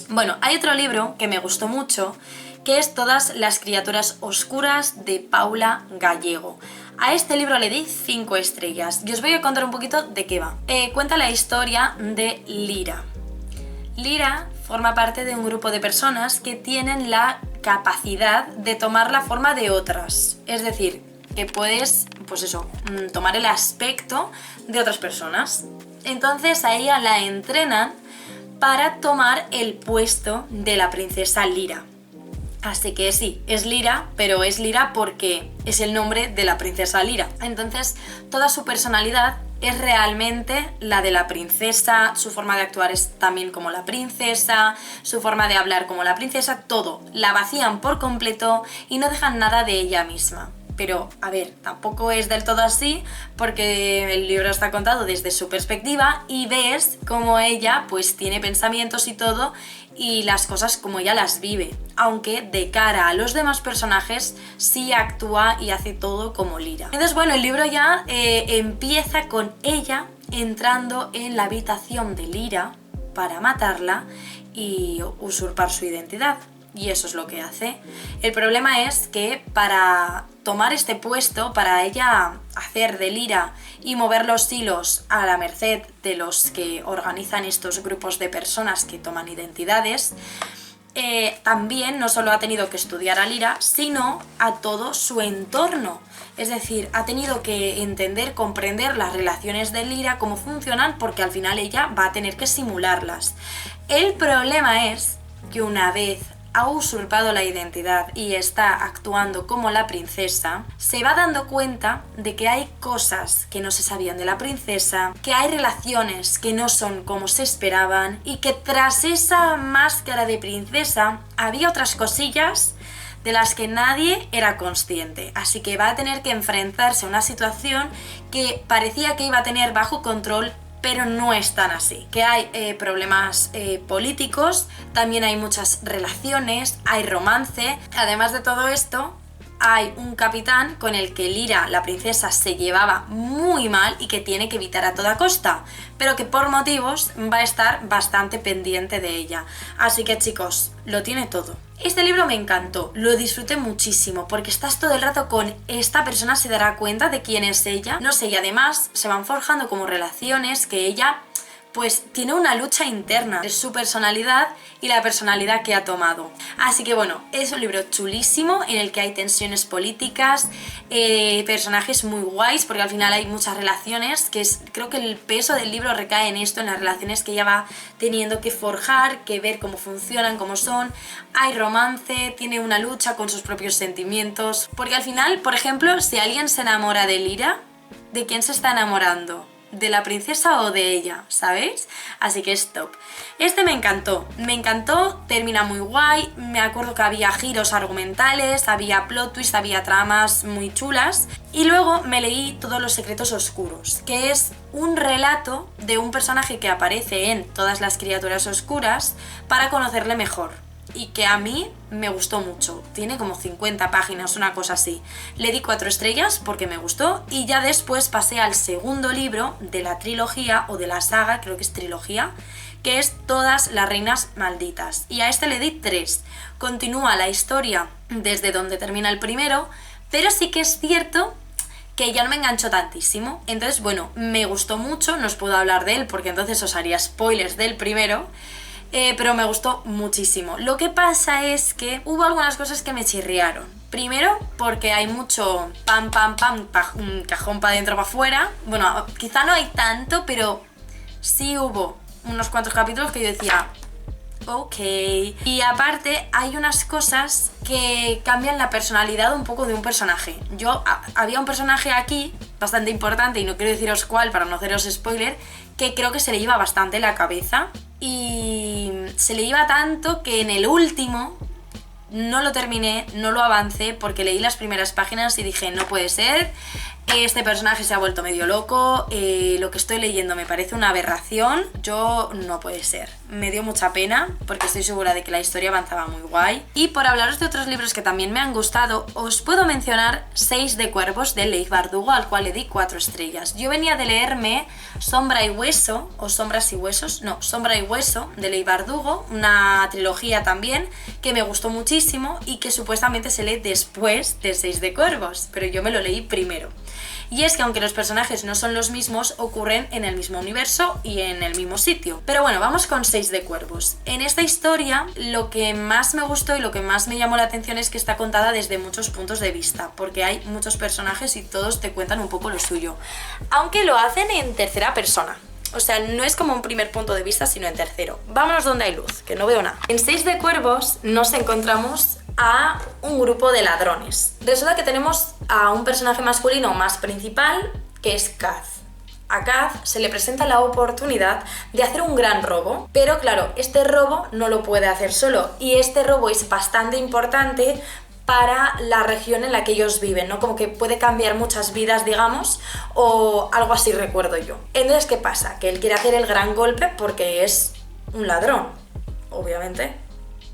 Bueno, hay otro libro que me gustó mucho, que es Todas las criaturas oscuras, de Paula Gallego. A este libro le di 5 estrellas y os voy a contar un poquito de qué va. Cuenta la historia de Lyra. Lyra forma parte de un grupo de personas que tienen la capacidad de tomar la forma de otras. Es decir, que puedes, pues eso, tomar el aspecto de otras personas. Entonces a ella la entrenan para tomar el puesto de la princesa Lyra. Así que sí, es Lyra, pero es Lyra porque es el nombre de la princesa Lyra. Entonces toda su personalidad es realmente la de la princesa, su forma de actuar es también como la princesa, su forma de hablar como la princesa, todo. La vacían por completo y no dejan nada de ella misma. Pero, a ver, tampoco es del todo así, porque el libro está contado desde su perspectiva y ves cómo ella pues tiene pensamientos y todo, y las cosas como ella las vive, aunque de cara a los demás personajes sí actúa y hace todo como Lyra. Entonces bueno, el libro ya empieza con ella entrando en la habitación de Lyra para matarla y usurpar su identidad. Y eso es lo que hace. El problema es que para tomar este puesto, para ella hacer de Lyra y mover los hilos a la merced de los que organizan estos grupos de personas que toman identidades, también no solo ha tenido que estudiar a Lyra, sino a todo su entorno. Es decir, ha tenido que entender, comprender las relaciones de Lyra, cómo funcionan, porque al final ella va a tener que simularlas. El problema es que una vez ha usurpado la identidad y está actuando como la princesa, se va dando cuenta de que hay cosas que no se sabían de la princesa, que hay relaciones que no son como se esperaban y que tras esa máscara de princesa había otras cosillas de las que nadie era consciente. Así que va a tener que enfrentarse a una situación que parecía que iba a tener bajo control, pero no es tan así. Que hay problemas políticos, también hay muchas relaciones, hay romance. Además de todo esto, hay un capitán con el que Lyra, la princesa, se llevaba muy mal y que tiene que evitar a toda costa, pero que por motivos va a estar bastante pendiente de ella. Así que chicos, lo tiene todo. Este libro me encantó, lo disfruté muchísimo, porque estás todo el rato con esta persona, se dará cuenta de quién es ella, no sé, y además se van forjando como relaciones que ella pues tiene una lucha interna de su personalidad y la personalidad que ha tomado. Así que bueno, es un libro chulísimo en el que hay tensiones políticas, personajes muy guays, porque al final hay muchas relaciones, creo que el peso del libro recae en esto, en las relaciones que ella va teniendo que forjar, que ver cómo funcionan, cómo son. Hay romance, tiene una lucha con sus propios sentimientos, porque al final, por ejemplo, si alguien se enamora de Lyra, ¿de quién se está enamorando? ¿De la princesa o de ella? ¿Sabéis? Así que es top. Este me encantó, termina muy guay, me acuerdo que había giros argumentales, había plot twists, había tramas muy chulas. Y luego me leí Todos los secretos oscuros, que es un relato de un personaje que aparece en Todas las criaturas oscuras para conocerle mejor. Y que a mí me gustó mucho, tiene como 50 páginas, una cosa así. Le di 4 estrellas porque me gustó y ya después pasé al segundo libro de la trilogía o de la saga, creo que es trilogía, que es Todas las reinas malditas, y a este le di 3. Continúa la historia desde donde termina el primero, pero sí que es cierto que ya no me enganchó tantísimo. Entonces bueno, me gustó mucho, no os puedo hablar de él porque entonces os haría spoilers del primero. Pero me gustó muchísimo. Lo que pasa es que hubo algunas cosas que me chirriaron. Primero, porque hay mucho pam, pam, pam, cajón para adentro, para afuera. Bueno, quizá no hay tanto, pero sí hubo unos cuantos capítulos que yo decía, ok. Y aparte, hay unas cosas que cambian la personalidad un poco de un personaje. Había un personaje aquí, bastante importante, y no quiero deciros cuál para no haceros spoiler, que creo que se le iba bastante la cabeza. Y se le iba tanto que en el último no lo terminé, no lo avancé porque leí las primeras páginas y dije, no puede ser, este personaje se ha vuelto medio loco, lo que estoy leyendo me parece una aberración, no puede ser. Me dio mucha pena porque estoy segura de que la historia avanzaba muy guay. Y por hablaros de otros libros que también me han gustado, os puedo mencionar 6 de cuervos de Leigh Bardugo, al cual le di 4 estrellas. Yo venía de leerme Sombra y Hueso, o Sombras y Huesos, no, Sombra y Hueso de Leigh Bardugo, una trilogía también que me gustó muchísimo y que supuestamente se lee después de 6 de cuervos, pero yo me lo leí primero. Y es que aunque los personajes no son los mismos, ocurren en el mismo universo y en el mismo sitio. Pero bueno, vamos con 6 de cuervos. En esta historia, lo que más me gustó y lo que más me llamó la atención es que está contada desde muchos puntos de vista, porque hay muchos personajes y todos te cuentan un poco lo suyo. Aunque lo hacen en tercera persona. O sea, no es como un primer punto de vista, sino en tercero. Vámonos donde hay luz, que no veo nada. En 6 de cuervos nos encontramos a un grupo de ladrones. Resulta que tenemos a un personaje masculino más principal, que es Kaz. A Kaz se le presenta la oportunidad de hacer un gran robo, pero claro, este robo no lo puede hacer solo, y este robo es bastante importante para la región en la que ellos viven, ¿no? Como que puede cambiar muchas vidas, digamos, o algo así recuerdo yo. Entonces, ¿qué pasa? Que él quiere hacer el gran golpe porque es un ladrón, obviamente.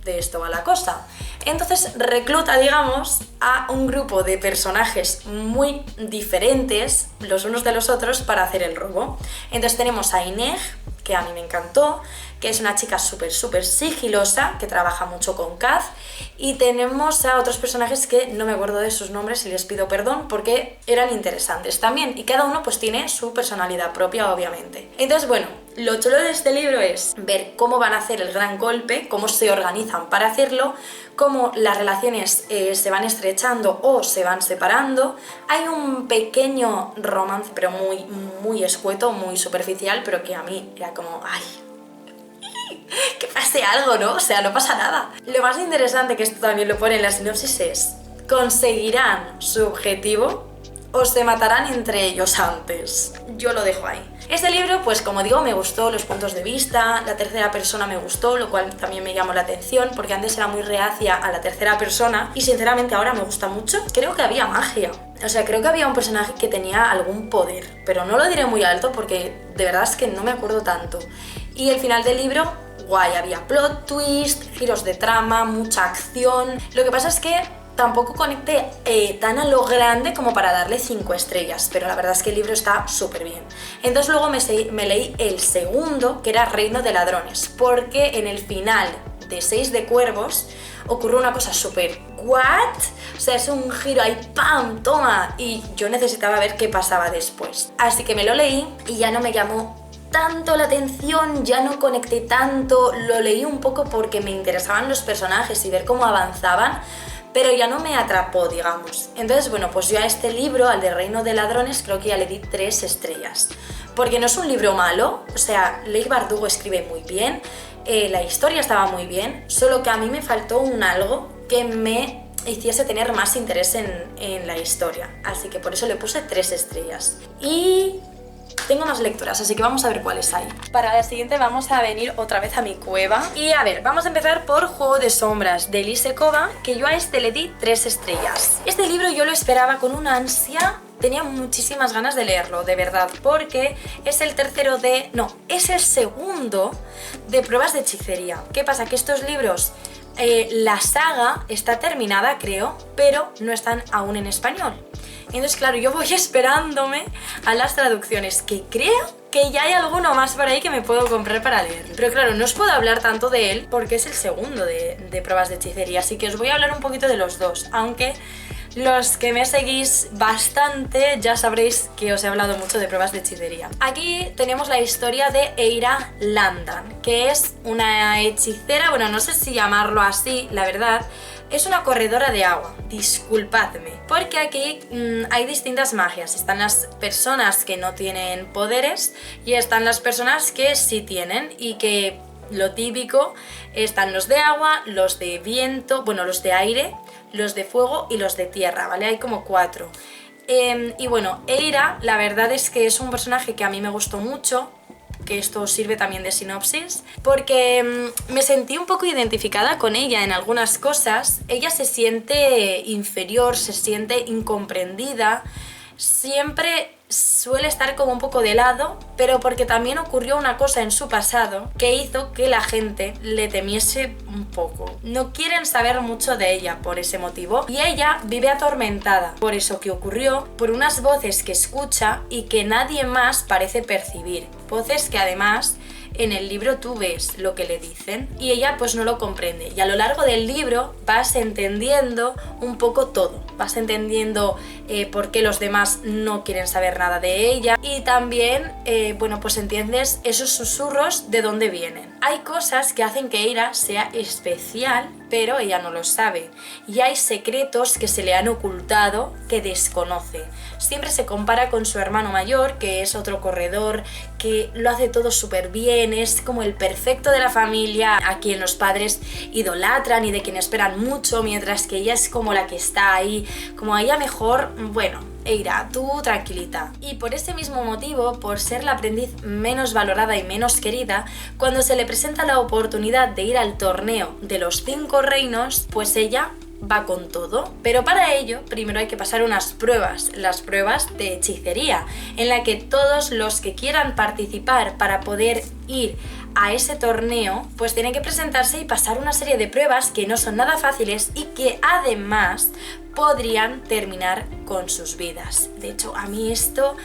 De esto va la cosa. Entonces recluta, digamos, a un grupo de personajes muy diferentes los unos de los otros para hacer el robo. Entonces tenemos a Ineg, que a mí me encantó, que es una chica súper sigilosa, que trabaja mucho con Kaz, y tenemos a otros personajes que no me acuerdo de sus nombres y les pido perdón porque eran interesantes también, y cada uno pues tiene su personalidad propia, obviamente. Entonces, bueno, lo chulo de este libro es ver cómo van a hacer el gran golpe, cómo se organizan para hacerlo, cómo las relaciones se van estrechando o se van separando. Hay un pequeño romance, pero muy escueto, muy superficial, pero que a mí era como, ay, que pase algo, ¿no? O sea, no pasa nada. Lo más interesante, que esto también lo pone en la sinopsis, es: conseguirán su objetivo o se matarán entre ellos antes. Yo lo dejo ahí. Este libro, pues como digo, me gustó los puntos de vista, la tercera persona me gustó, lo cual también me llamó la atención, porque antes era muy reacia a la tercera persona y sinceramente ahora me gusta mucho. Creo que había magia, o sea, creo que había un personaje que tenía algún poder, pero no lo diré muy alto porque de verdad es que no me acuerdo tanto. Y el final del libro, guay, había plot twist, giros de trama, mucha acción. Lo que pasa es que tampoco conecté tan a lo grande como para darle 5 estrellas, pero la verdad es que el libro está súper bien. Entonces luego me leí el segundo, que era Reino de Ladrones, porque en el final de 6 de cuervos ocurre una cosa súper ¿what? O sea, es un giro ahí, ¡pam!, ¡toma! Y yo necesitaba ver qué pasaba después. Así que me lo leí y ya no me llamó tanto la atención, ya no conecté tanto, lo leí un poco porque me interesaban los personajes y ver cómo avanzaban, pero ya no me atrapó, digamos. Entonces, bueno, pues yo a este libro, al de Reino de Ladrones, creo que ya le di 3 estrellas. Porque no es un libro malo, o sea, Leigh Bardugo escribe muy bien, la historia estaba muy bien, solo que a mí me faltó un algo que me hiciese tener más interés en la historia. Así que por eso le puse 3 estrellas. Y tengo más lecturas, así que vamos a ver cuáles hay. Para la siguiente vamos a venir otra vez a mi cueva. Y a ver, vamos a empezar por Juego de Sombras de Elise Kova, que yo a este le di 3 estrellas. Este libro yo lo esperaba con una ansia. Tenía muchísimas ganas de leerlo, de verdad, porque es el tercero de... no, es el segundo de Pruebas de Hechicería. ¿Qué pasa? Que estos libros... la saga está terminada, creo, pero no están aún en español. Entonces, claro, yo voy esperándome a las traducciones, que creo que ya hay alguno más por ahí que me puedo comprar para leer. Pero claro, no os puedo hablar tanto de él porque es el segundo de Pruebas de Hechicería, así que os voy a hablar un poquito de los dos, aunque... los que me seguís bastante ya sabréis que os he hablado mucho de Pruebas de Hechicería. Aquí tenemos la historia de Eira Landan, que es una hechicera, bueno, no sé si llamarlo así, la verdad. Es una corredora de agua, disculpadme, porque aquí hay distintas magias. Están las personas que no tienen poderes y están las personas que sí tienen y que lo típico, están los de agua, los de viento, bueno, los de aire, los de fuego y los de tierra, ¿vale? Hay como 4. Y bueno, Eira, la verdad es que es un personaje que a mí me gustó mucho, que esto sirve también de sinopsis, porque me sentí un poco identificada con ella en algunas cosas. Ella se siente inferior, se siente incomprendida, siempre suele estar como un poco de lado, pero porque también ocurrió una cosa en su pasado que hizo que la gente le temiese un poco. No quieren saber mucho de ella por ese motivo y ella vive atormentada por eso que ocurrió, por unas voces que escucha y que nadie más parece percibir. Voces que además en el libro tú ves lo que le dicen y ella pues no lo comprende, y a lo largo del libro vas entendiendo un poco todo, vas entendiendo por qué los demás no quieren saber nada de ella y también bueno, pues entiendes esos susurros de dónde vienen. Hay cosas que hacen que Eira sea especial, pero ella no lo sabe, y hay secretos que se le han ocultado que desconoce. Siempre se compara con su hermano mayor, que es otro corredor, que lo hace todo súper bien, es como el perfecto de la familia, a quien los padres idolatran y de quien esperan mucho, mientras que ella es como la que está ahí, como a ella mejor, bueno... Eira, tú tranquilita. Y por ese mismo motivo, por ser la aprendiz menos valorada y menos querida, cuando se le presenta la oportunidad de ir al torneo de los 5 reinos, pues ella va con todo. Pero para ello, primero hay que pasar unas pruebas, las pruebas de hechicería, en la que todos los que quieran participar para poder ir a ese torneo, pues tienen que presentarse y pasar una serie de pruebas que no son nada fáciles y que además podrían terminar con sus vidas. De hecho, a mí esto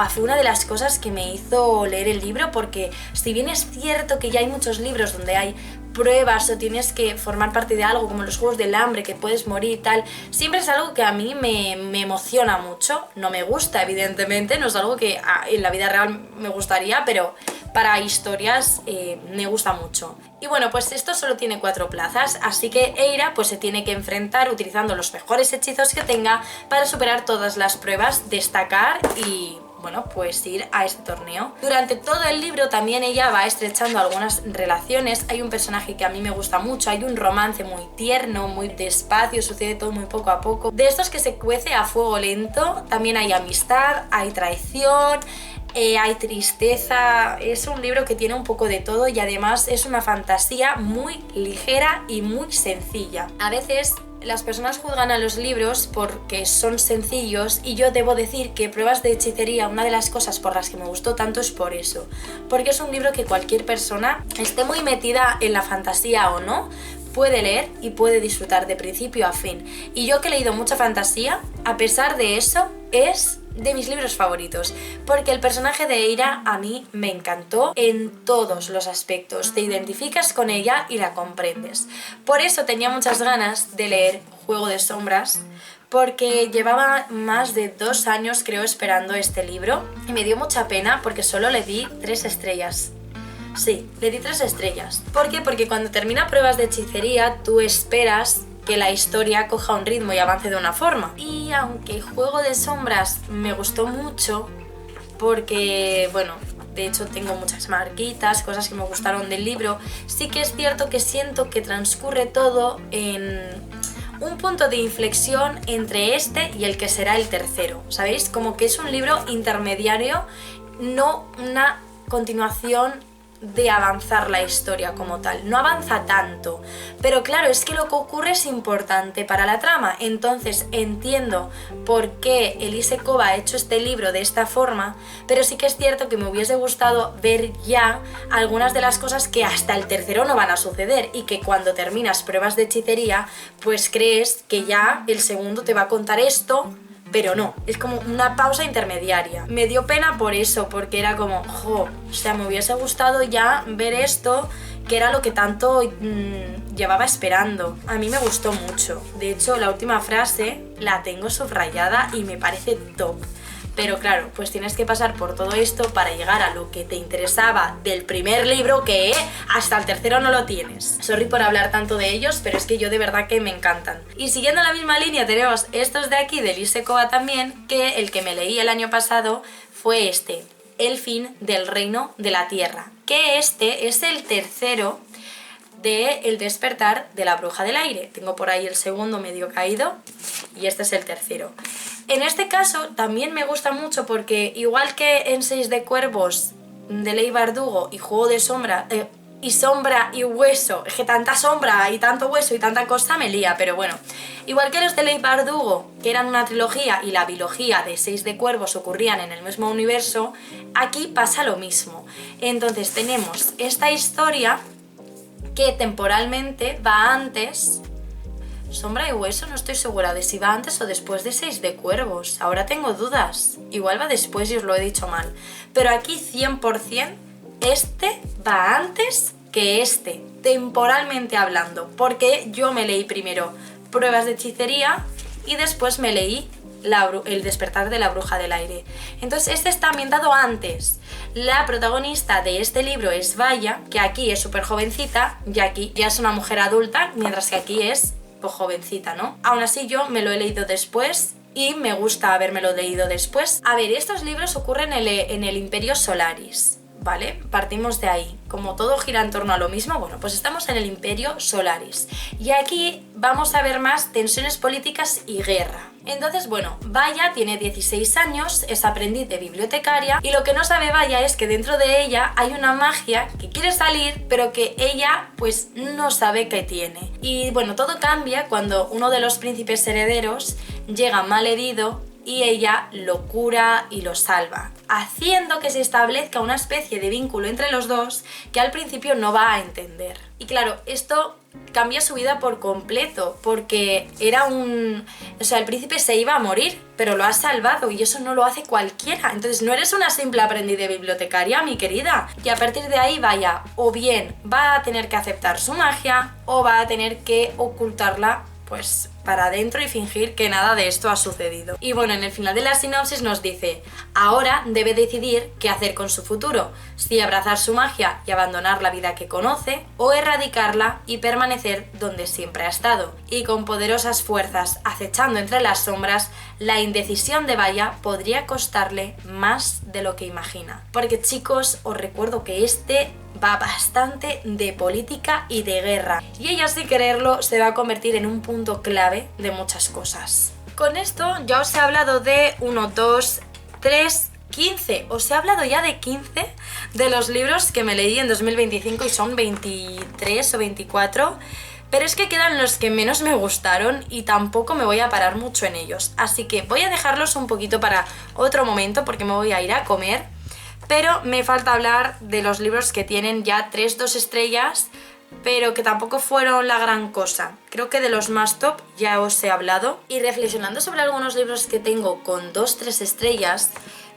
fue una de las cosas que me hizo leer el libro, porque si bien es cierto que ya hay muchos libros donde hay pruebas o tienes que formar parte de algo como los Juegos del Hambre, que puedes morir y tal, siempre es algo que a mí me emociona mucho. No me gusta, evidentemente, no es algo que en la vida real me gustaría, pero para historias me gusta mucho. Y bueno, pues esto solo tiene 4 plazas, así que Eira pues se tiene que enfrentar utilizando los mejores hechizos que tenga para superar todas las pruebas, destacar y... bueno, pues ir a este torneo. Durante todo el libro también ella va estrechando algunas relaciones. Hay un personaje que a mí me gusta mucho, hay un romance muy tierno, muy despacio, sucede todo muy poco a poco. De estos que se cuece a fuego lento. También hay amistad, hay traición, hay tristeza. Es un libro que tiene un poco de todo y además es una fantasía muy ligera y muy sencilla. A veces las personas juzgan a los libros porque son sencillos y yo debo decir que Pruebas de Hechicería, una de las cosas por las que me gustó tanto es por eso, porque es un libro que cualquier persona, esté muy metida en la fantasía o no, puede leer y puede disfrutar de principio a fin. Y yo que he leído mucha fantasía, a pesar de eso, es de mis libros favoritos, porque el personaje de Eira a mí me encantó en todos los aspectos. Te identificas con ella y la comprendes. Por eso tenía muchas ganas de leer Juego de Sombras, porque llevaba más de 2 años creo esperando este libro y me dio mucha pena porque solo le di 3 estrellas. Sí, le di 3 estrellas. ¿Por qué? Porque cuando termina Pruebas de hechicería tú esperas que la historia coja un ritmo y avance de una forma. Y aunque Juego de Sombras me gustó mucho, porque, bueno, de hecho tengo muchas marquitas, cosas que me gustaron del libro, sí que es cierto que siento que transcurre todo en un punto de inflexión entre este y el que será el tercero, ¿sabéis? Como que es un libro intermediario, no una continuación de avanzar la historia como tal, no avanza tanto, pero claro, es que lo que ocurre es importante para la trama, entonces entiendo por qué Elise Kova ha hecho este libro de esta forma, pero sí que es cierto que me hubiese gustado ver ya algunas de las cosas que hasta el tercero no van a suceder y que cuando terminas Pruebas de hechicería, pues crees que ya el segundo te va a contar esto, pero no, es como una pausa intermediaria. Me dio pena por eso, porque era como, o sea, me hubiese gustado ya ver esto, que era lo que tanto llevaba esperando. A mí me gustó mucho. De hecho, la última frase la tengo subrayada y me parece top. Pero claro, pues tienes que pasar por todo esto para llegar a lo que te interesaba del primer libro, que hasta el tercero no lo tienes. Sorry por hablar tanto de ellos, pero es que yo de verdad que me encantan. Y siguiendo la misma línea tenemos estos de aquí de Elise Kova también, que el que me leí el año pasado fue este, El fin del reino de la tierra. Que este es el tercero de El despertar de la bruja del aire. Tengo por ahí el segundo medio caído y este es el tercero. En este caso también me gusta mucho porque igual que en 6 de cuervos de Leigh Bardugo y Juego de Sombra y Sombra y Hueso, es que tanta sombra y tanto hueso y tanta cosa me lía, pero bueno, igual que los de Leigh Bardugo, que eran una trilogía y la bilogía de 6 de cuervos ocurrían en el mismo universo, aquí pasa lo mismo. Entonces tenemos esta historia que temporalmente va antes. Sombra y Hueso no estoy segura de si va antes o después de 6 de cuervos. Ahora tengo dudas. Igual va después y os lo he dicho mal. Pero aquí 100% este va antes que este, temporalmente hablando. Porque yo me leí primero Pruebas de hechicería y después me leí El despertar de la bruja del aire. Entonces este está ambientado antes. La protagonista de este libro es Vaya, que aquí es súper jovencita y aquí ya es una mujer adulta, mientras que aquí es pues jovencita, ¿no? Aún así yo me lo he leído después y me gusta habérmelo leído después. A ver, estos libros ocurren en el Imperio Solaris, ¿vale? Partimos de ahí. Como todo gira en torno a lo mismo, bueno, pues estamos en el Imperio Solaris. Y aquí vamos a ver más tensiones políticas y guerra. Entonces, bueno, Vaya tiene 16 años, es aprendiz de bibliotecaria y lo que no sabe Vaya es que dentro de ella hay una magia que quiere salir, pero que ella pues no sabe que tiene. Y bueno, todo cambia cuando uno de los príncipes herederos llega mal herido y ella lo cura y lo salva, haciendo que se establezca una especie de vínculo entre los dos que al principio no va a entender. Y claro, esto cambia su vida por completo, porque era o sea, el príncipe se iba a morir, pero lo ha salvado y eso no lo hace cualquiera. Entonces no eres una simple aprendiz de bibliotecaria, mi querida. Y a partir de ahí, Vaya, o bien va a tener que aceptar su magia, o va a tener que ocultarla pues para adentro y fingir que nada de esto ha sucedido. Y bueno, en el final de la sinopsis nos dice, ahora debe decidir qué hacer con su futuro, si abrazar su magia y abandonar la vida que conoce, o erradicarla y permanecer donde siempre ha estado. Y con poderosas fuerzas acechando entre las sombras, la indecisión de Vaya podría costarle más de lo que imagina. Porque chicos, os recuerdo que este va bastante de política y de guerra, y ella sin quererlo se va a convertir en un punto clave de muchas cosas. Con esto ya os he hablado de 1, 2, 3, 15, os he hablado ya de 15 de los libros que me leí en 2025 y son 23 o 24, pero es que quedan los que menos me gustaron y tampoco me voy a parar mucho en ellos, así que voy a dejarlos un poquito para otro momento porque me voy a ir a comer. Pero me falta hablar de los libros que tienen ya 3, 2 estrellas, pero que tampoco fueron la gran cosa. Creo que de los más top ya os he hablado. Y reflexionando sobre algunos libros que tengo con 2, 3 estrellas,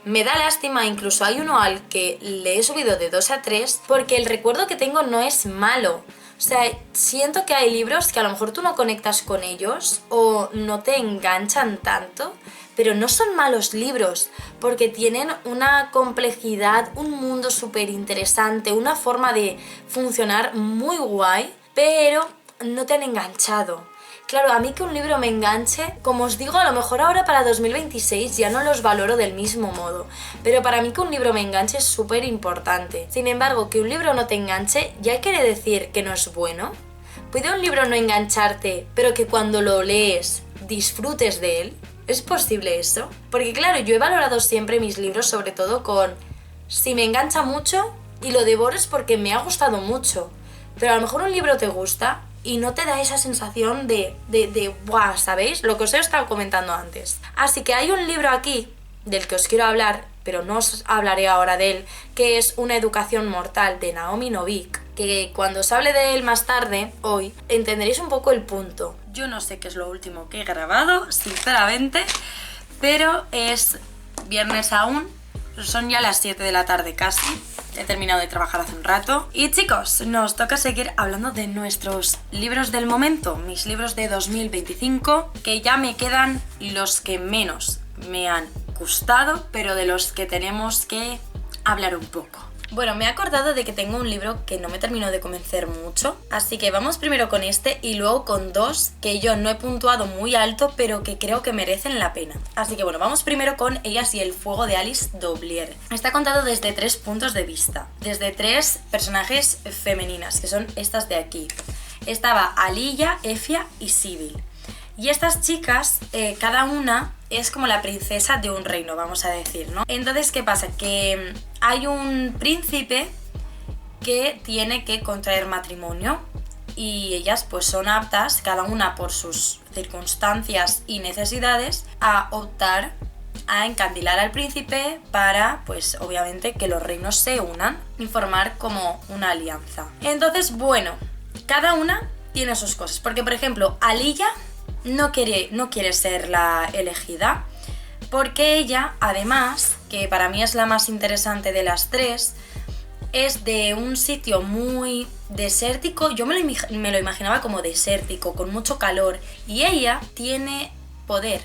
me da lástima, incluso hay uno al que le he subido de 2 a 3 porque el recuerdo que tengo no es malo. O sea, siento que hay libros que a lo mejor tú no conectas con ellos o no te enganchan tanto, pero no son malos libros, porque tienen una complejidad, un mundo súper interesante, una forma de funcionar muy guay, pero no te han enganchado. Claro, a mí que un libro me enganche, como os digo, a lo mejor ahora para 2026 ya no los valoro del mismo modo, pero para mí que un libro me enganche es súper importante. Sin embargo, que un libro no te enganche ya quiere decir que no es bueno. ¿Puede un libro no engancharte, pero que cuando lo lees disfrutes de él? ¿Es posible eso? Porque claro, yo he valorado siempre mis libros sobre todo con si me engancha mucho y lo devoro es porque me ha gustado mucho, pero a lo mejor un libro te gusta y no te da esa sensación de ¡buah! ¿Sabéis? Lo que os he estado comentando antes. Así que hay un libro aquí del que os quiero hablar, pero no os hablaré ahora de él, que es Una educación mortal, de Naomi Novik, que cuando os hable de él más tarde, hoy, entenderéis un poco el punto. Yo no sé qué es lo último que he grabado, sinceramente, pero es viernes aún, son ya las 7 de la tarde casi. He terminado de trabajar hace un rato. Y chicos, nos toca seguir hablando de nuestros libros del momento, mis libros de 2025, que ya me quedan los que menos me han gustado, pero de los que tenemos que hablar un poco. Bueno, me he acordado de que tengo un libro que no me terminó de convencer mucho, así que vamos primero con este y luego con dos que yo no he puntuado muy alto, pero que creo que merecen la pena. Así que bueno, vamos primero con Ellas y el fuego de Alice Doublier. Está contado desde 3 puntos de vista, desde 3 personajes femeninas, que son estas de aquí. Estaba Aliyah, Effia y Sybil. Y estas chicas, cada una es como la princesa de un reino, vamos a decir, ¿no? Entonces, ¿qué pasa? Que hay un príncipe que tiene que contraer matrimonio y ellas pues son aptas, cada una por sus circunstancias y necesidades, a optar a encandilar al príncipe para, pues obviamente, que los reinos se unan y formar como una alianza. Entonces, bueno, cada una tiene sus cosas, porque por ejemplo, Aliyah no quiere ser la elegida, porque ella, además, que para mí es la más interesante de las 3, es de un sitio muy desértico. Yo me lo imaginaba como desértico, con mucho calor, y ella tiene poder,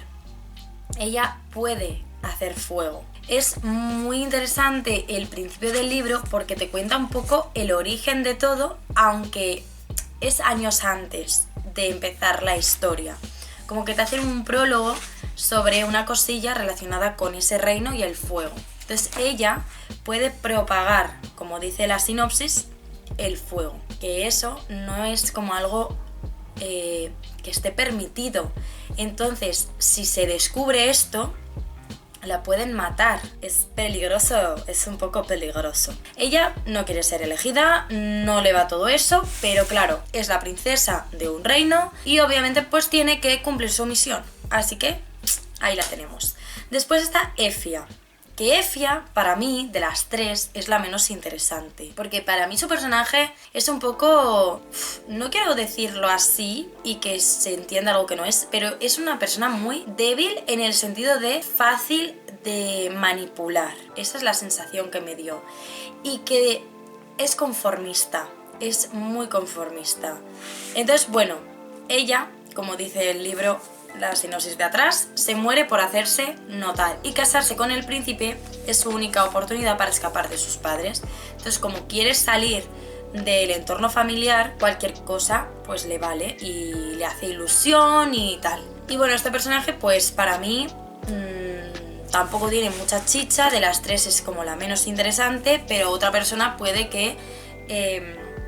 ella puede hacer fuego. Es muy interesante el principio del libro porque te cuenta un poco el origen de todo, aunque es años antes de empezar la historia. Como que te hacen un prólogo sobre una cosilla relacionada con ese reino y el fuego. Entonces ella puede propagar, como dice la sinopsis, el fuego. Que eso no es como algo que esté permitido. Entonces, si se descubre esto, la pueden matar. Es peligroso, es un poco peligroso. Ella no quiere ser elegida, no le va todo eso, pero claro, es la princesa de un reino y obviamente pues tiene que cumplir su misión. Así que ahí la tenemos. Después está Effia. Que Effia, para mí, de las 3, es la menos interesante. Porque para mí su personaje es un poco... no quiero decirlo así y que se entienda algo que no es, pero es una persona muy débil en el sentido de fácil de manipular. Esa es la sensación que me dio. Y que es conformista, es muy conformista. Entonces, bueno, ella, como dice el libro, la sinopsis de atrás, se muere por hacerse notar y casarse con el príncipe es su única oportunidad para escapar de sus padres. Entonces, como quiere salir del entorno familiar, cualquier cosa pues le vale y le hace ilusión y tal. Y bueno, este personaje pues para mí tampoco tiene mucha chicha, de las 3 es como la menos interesante, pero otra persona puede que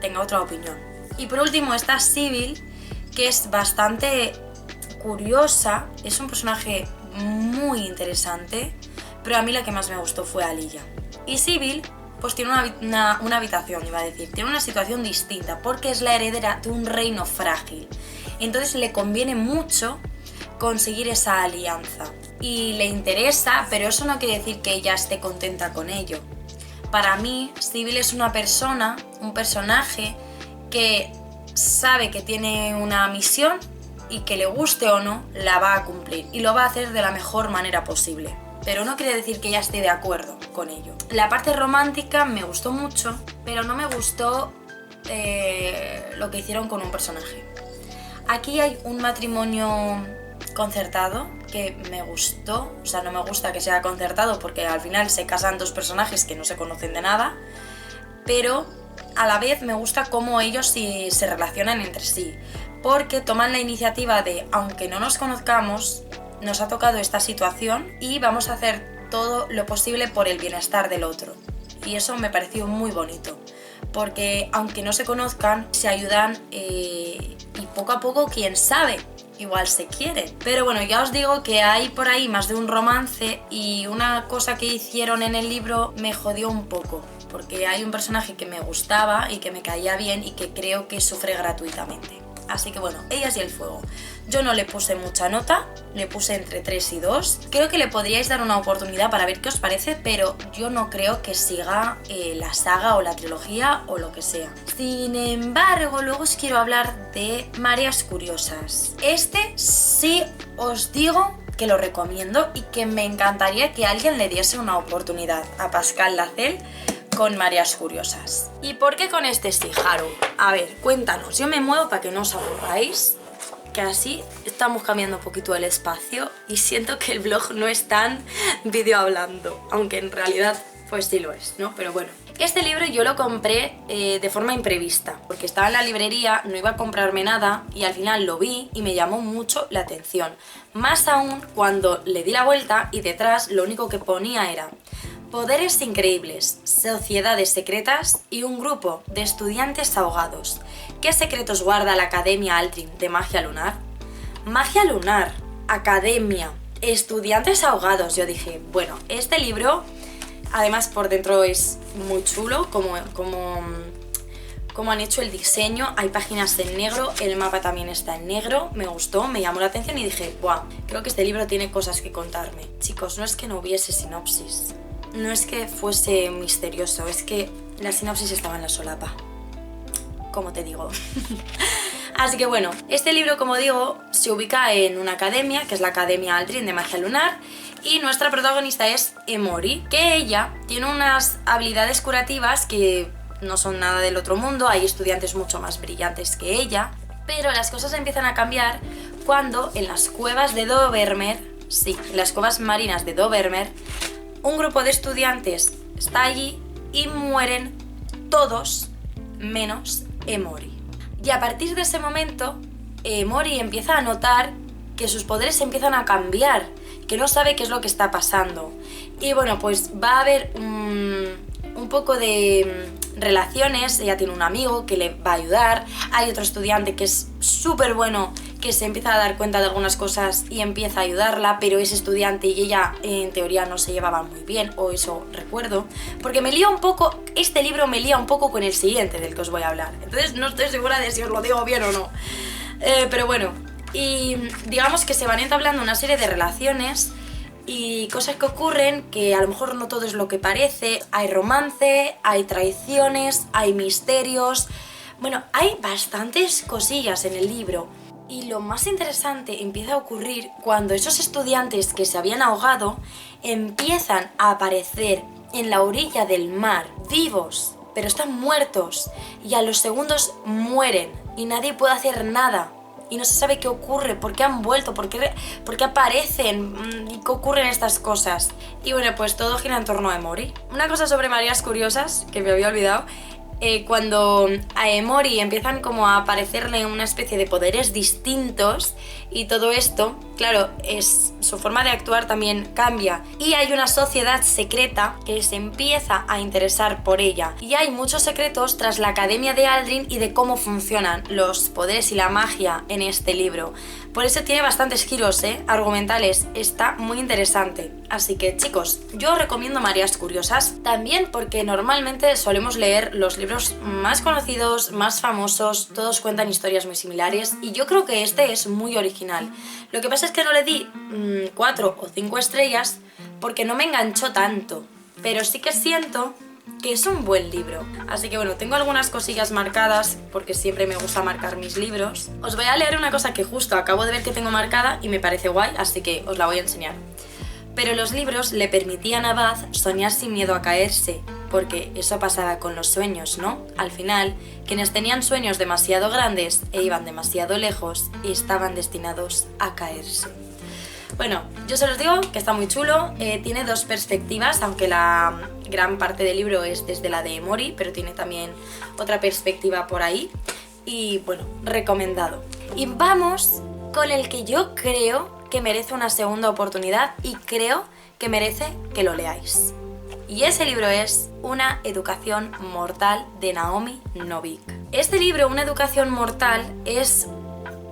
tenga otra opinión. Y por último está Sybil, que es bastante curiosa, es un personaje muy interesante, pero a mí la que más me gustó fue Aliyah. Y Sybil pues tiene una habitación, iba a decir, tiene una situación distinta porque es la heredera de un reino frágil, entonces le conviene mucho conseguir esa alianza y le interesa, pero eso no quiere decir que ella esté contenta con ello. Para mí, Sybil es una persona, un personaje que sabe que tiene una misión y que le guste o no, la va a cumplir y lo va a hacer de la mejor manera posible. pero no quiere decir que ya esté de acuerdo con ello. La parte romántica me gustó mucho, pero no me gustó lo que hicieron con un personaje. Aquí hay un matrimonio concertado que me gustó, o sea, no me gusta que sea concertado porque al final se casan dos personajes que no se conocen de nada, pero a la vez me gusta cómo ellos sí se relacionan entre sí, porque toman la iniciativa de, aunque no nos conozcamos, nos ha tocado esta situación y vamos a hacer todo lo posible por el bienestar del otro. Y eso me pareció muy bonito, porque aunque no se conozcan, se ayudan y poco a poco, quién sabe, igual se quieren. Pero bueno, ya os digo que hay por ahí más de un romance y una cosa que hicieron en el libro me jodió un poco, porque hay un personaje que me gustaba y que me caía bien y que creo que sufre gratuitamente. Así que bueno, Ellas y el fuego. Yo no le puse mucha nota, le puse entre 3 y 2. Creo que le podríais dar una oportunidad para ver qué os parece, pero yo no creo que siga la saga o la trilogía o lo que sea. Sin embargo, luego os quiero hablar de Mareas Curiosas. Este sí os digo que lo recomiendo y que me encantaría que alguien le diese una oportunidad a Pascal Lacel con Mareas Curiosas. ¿Y por qué con este sí, Haru? A ver, cuéntanos. Yo me muevo para que no os aburráis, que así estamos cambiando un poquito el espacio y siento que el vlog no es tan vídeo hablando, aunque en realidad pues sí lo es, ¿no? Pero bueno. Este libro yo lo compré de forma imprevista, porque estaba en la librería, no iba a comprarme nada y al final lo vi y me llamó mucho la atención. Más aún cuando le di la vuelta y detrás lo único que ponía era poderes increíbles, sociedades secretas y un grupo de estudiantes ahogados. ¿Qué secretos guarda la Academia Aldrin de Magia Lunar? Magia Lunar, Academia, estudiantes ahogados. Yo dije, bueno, este libro además por dentro es muy chulo, como han hecho el diseño. Hay páginas en negro, el mapa también está en negro, me gustó, me llamó la atención y dije, ¡buah! Creo que este libro tiene cosas que contarme. Chicos, no es que no hubiese sinopsis, no es que fuese misterioso, es que la sinopsis estaba en la solapa, como te digo. Así que bueno, este libro, como digo, se ubica en una academia, que es la Academia Aldrin de Magia Lunar, y nuestra protagonista es Emori, que ella tiene unas habilidades curativas que no son nada del otro mundo. Hay estudiantes mucho más brillantes que ella, pero las cosas empiezan a cambiar cuando en las cuevas de Dovermer, sí, en las cuevas marinas de Dovermer, un grupo de estudiantes está allí y mueren todos menos Emori. Y a partir de ese momento, Emori empieza a notar que sus poderes empiezan a cambiar, que no sabe qué es lo que está pasando. Y bueno, pues va a haber un poco de relaciones. Ella tiene un amigo que le va a ayudar, hay otro estudiante que es súper bueno, que se empieza a dar cuenta de algunas cosas y empieza a ayudarla, pero ese estudiante y ella en teoría no se llevaban muy bien, o eso recuerdo, porque me lía un poco, este libro me lía un poco con el siguiente del que os voy a hablar, entonces no estoy segura de si os lo digo bien o no, pero bueno, y digamos que se van entablando una serie de relaciones y cosas que ocurren que a lo mejor no todo es lo que parece. Hay romance, hay traiciones, hay misterios, bueno, hay bastantes cosillas en el libro. Y lo más interesante empieza a ocurrir cuando esos estudiantes que se habían ahogado empiezan a aparecer en la orilla del mar, vivos, pero están muertos, y a los segundos mueren y nadie puede hacer nada. Y no se sabe qué ocurre, por qué han vuelto, por qué aparecen y qué ocurren estas cosas. Y bueno, pues todo gira en torno a Emori. Una cosa sobre Mareas Curiosas, que me había olvidado, cuando a Emori empiezan como a aparecerle una especie de poderes distintos y todo esto, claro, su forma de actuar también cambia y hay una sociedad secreta que se empieza a interesar por ella y hay muchos secretos tras la Academia de Aldrin y de cómo funcionan los poderes y la magia en este libro. Por eso tiene bastantes giros argumentales, está muy interesante. Así que chicos, yo os recomiendo Mareas Curiosas, también porque normalmente solemos leer los libros más conocidos, más famosos, todos cuentan historias muy similares y yo creo que este es muy original. Lo que pasa es que no le di 4 o 5 estrellas porque no me enganchó tanto, pero sí que siento que es un buen libro. Así que bueno, tengo algunas cosillas marcadas porque siempre me gusta marcar mis libros. Os voy a leer una cosa que justo acabo de ver que tengo marcada y me parece guay, así que os la voy a enseñar. Pero los libros le permitían a Buzz soñar sin miedo a caerse, porque eso pasaba con los sueños, ¿no? Al final, quienes tenían sueños demasiado grandes e iban demasiado lejos, estaban destinados a caerse. Bueno, yo se los digo que está muy chulo, tiene dos perspectivas, aunque la gran parte del libro es desde la de Mori, pero tiene también otra perspectiva por ahí. Y bueno, recomendado. Y vamos con el que yo creo que merece una segunda oportunidad y creo que merece que lo leáis. Y ese libro es Una educación mortal de Naomi Novik. Este libro, Una educación mortal, es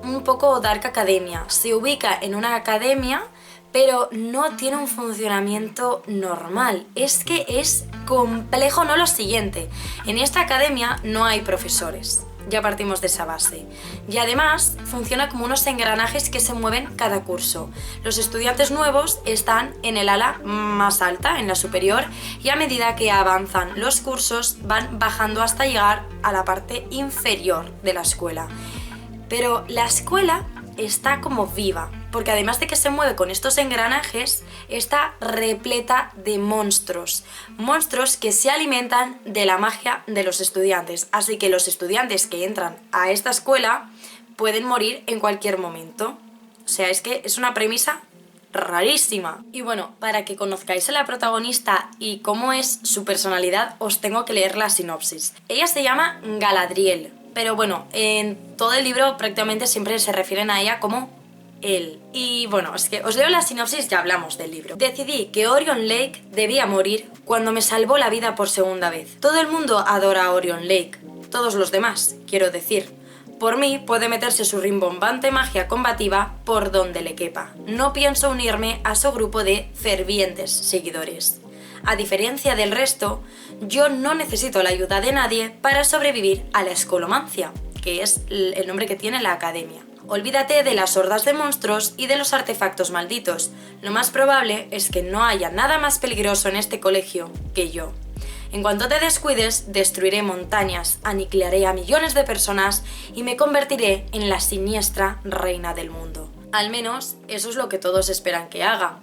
un poco Dark Academia. Se ubica en una academia, pero no tiene un funcionamiento normal. Es que es complejo, no lo siguiente. En esta academia no hay profesores. Ya partimos de esa base. Y además funciona como unos engranajes que se mueven cada curso. Los estudiantes nuevos están en el ala más alta, en la superior, y a medida que avanzan los cursos van bajando hasta llegar a la parte inferior de la escuela. Pero la escuela está como viva, porque además de que se mueve con estos engranajes, está repleta de monstruos. Monstruos que se alimentan de la magia de los estudiantes. Así que los estudiantes que entran a esta escuela pueden morir en cualquier momento. O sea, es que es una premisa rarísima. Y bueno, para que conozcáis a la protagonista y cómo es su personalidad, os tengo que leer la sinopsis. Ella se llama Galadriel, pero bueno, en todo el libro prácticamente siempre se refieren a ella como él. Y bueno, es que os leo la sinopsis y ya hablamos del libro. Decidí que Orion Lake debía morir cuando me salvó la vida por segunda vez. Todo el mundo adora a Orion Lake. Todos los demás, quiero decir. Por mí puede meterse su rimbombante magia combativa por donde le quepa. No pienso unirme a su grupo de fervientes seguidores. A diferencia del resto, yo no necesito la ayuda de nadie para sobrevivir a la escolomancia, que es el nombre que tiene la academia. Olvídate de las hordas de monstruos y de los artefactos malditos. Lo más probable es que no haya nada más peligroso en este colegio que yo. En cuanto te descuides, destruiré montañas, aniquilaré a millones de personas y me convertiré en la siniestra reina del mundo. Al menos eso es lo que todos esperan que haga.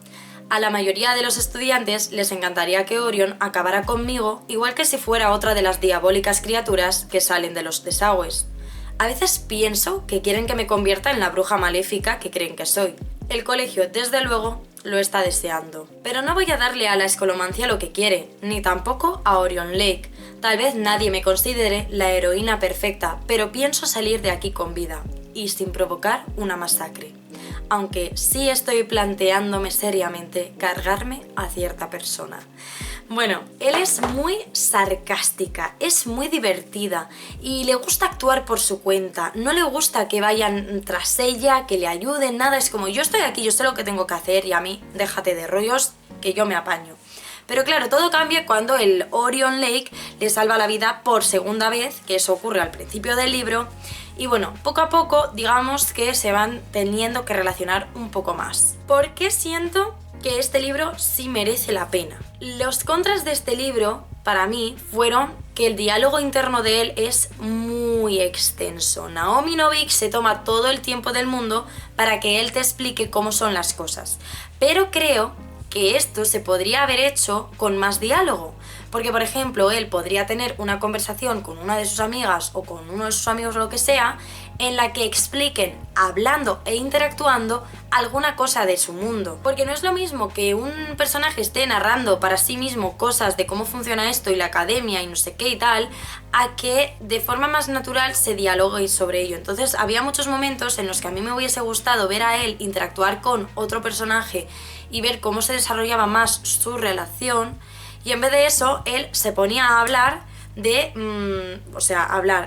A la mayoría de los estudiantes les encantaría que Orion acabara conmigo, igual que si fuera otra de las diabólicas criaturas que salen de los desagües. A veces pienso que quieren que me convierta en la bruja maléfica que creen que soy. El colegio, desde luego, lo está deseando. Pero no voy a darle a la escolomancia lo que quiere, ni tampoco a Orion Lake. Tal vez nadie me considere la heroína perfecta, pero pienso salir de aquí con vida, y sin provocar una masacre. Aunque sí estoy planteándome seriamente cargarme a cierta persona. Bueno, él es muy sarcástica, es muy divertida y le gusta actuar por su cuenta. No le gusta que vayan tras ella, que le ayuden, nada. Es como, yo estoy aquí, yo sé lo que tengo que hacer y a mí déjate de rollos que yo me apaño. Pero claro, todo cambia cuando el Orion Lake le salva la vida por segunda vez, que eso ocurre al principio del libro. Y bueno, poco a poco digamos que se van teniendo que relacionar un poco más. ¿Por qué siento que este libro sí merece la pena? Los contras de este libro, para mí, fueron que el diálogo interno de él es muy extenso. Naomi Novik se toma todo el tiempo del mundo para que él te explique cómo son las cosas. Pero creo que esto se podría haber hecho con más diálogo. Porque, por ejemplo, él podría tener una conversación con una de sus amigas o con uno de sus amigos o lo que sea, en la que expliquen, hablando e interactuando, alguna cosa de su mundo. Porque no es lo mismo que un personaje esté narrando para sí mismo cosas de cómo funciona esto y la academia y no sé qué y tal, a que de forma más natural se dialogue sobre ello. Entonces había muchos momentos en los que a mí me hubiese gustado ver a él interactuar con otro personaje y ver cómo se desarrollaba más su relación. Y en vez de eso, él se ponía a hablar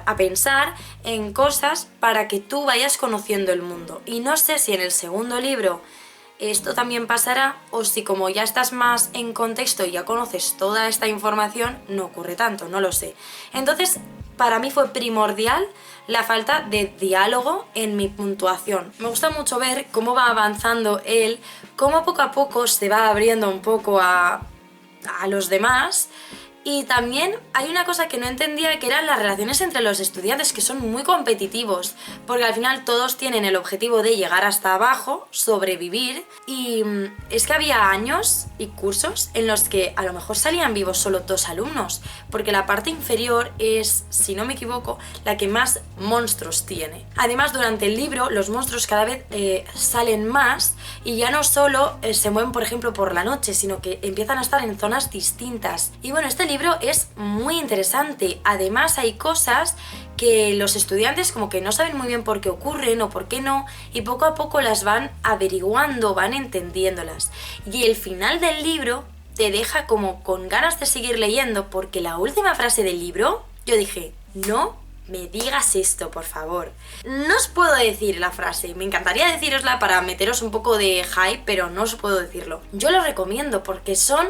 a pensar en cosas para que tú vayas conociendo el mundo. Y no sé si en el segundo libro esto también pasará o si como ya estás más en contexto y ya conoces toda esta información, no ocurre tanto, no lo sé. Entonces, para mí fue primordial la falta de diálogo en mi puntuación. Me gusta mucho ver cómo va avanzando él, cómo poco a poco se va abriendo un poco a los demás Y también hay una cosa que no entendía, que eran las relaciones entre los estudiantes, que son muy competitivos, porque al final todos tienen el objetivo de llegar hasta abajo, sobrevivir, y es que había años y cursos en los que a lo mejor salían vivos solo 2 alumnos, porque la parte inferior es, si no me equivoco, la que más monstruos tiene. Además, durante el libro los monstruos cada vez salen más y ya no solo se mueven, por ejemplo, por la noche, sino que empiezan a estar en zonas distintas. Y bueno, este libro es muy interesante. Además, hay cosas que los estudiantes como que no saben muy bien por qué ocurren o por qué no, y poco a poco las van averiguando, van entendiéndolas. Y el final del libro te deja como con ganas de seguir leyendo, porque la última frase del libro, yo dije, no me digas esto, por favor. No os puedo decir la frase, me encantaría decirosla para meteros un poco de hype, pero no os puedo decirlo. Yo lo recomiendo porque son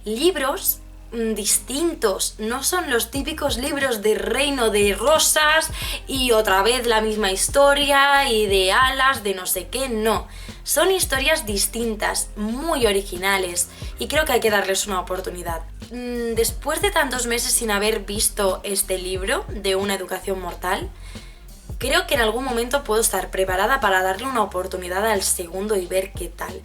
libros distintos, no son los típicos libros de reino de rosas y otra vez la misma historia y de alas, de no sé qué, no. Son historias distintas, muy originales, y creo que hay que darles una oportunidad. Después de tantos meses sin haber visto este libro de Una educación mortal, creo que en algún momento puedo estar preparada para darle una oportunidad al segundo y ver qué tal.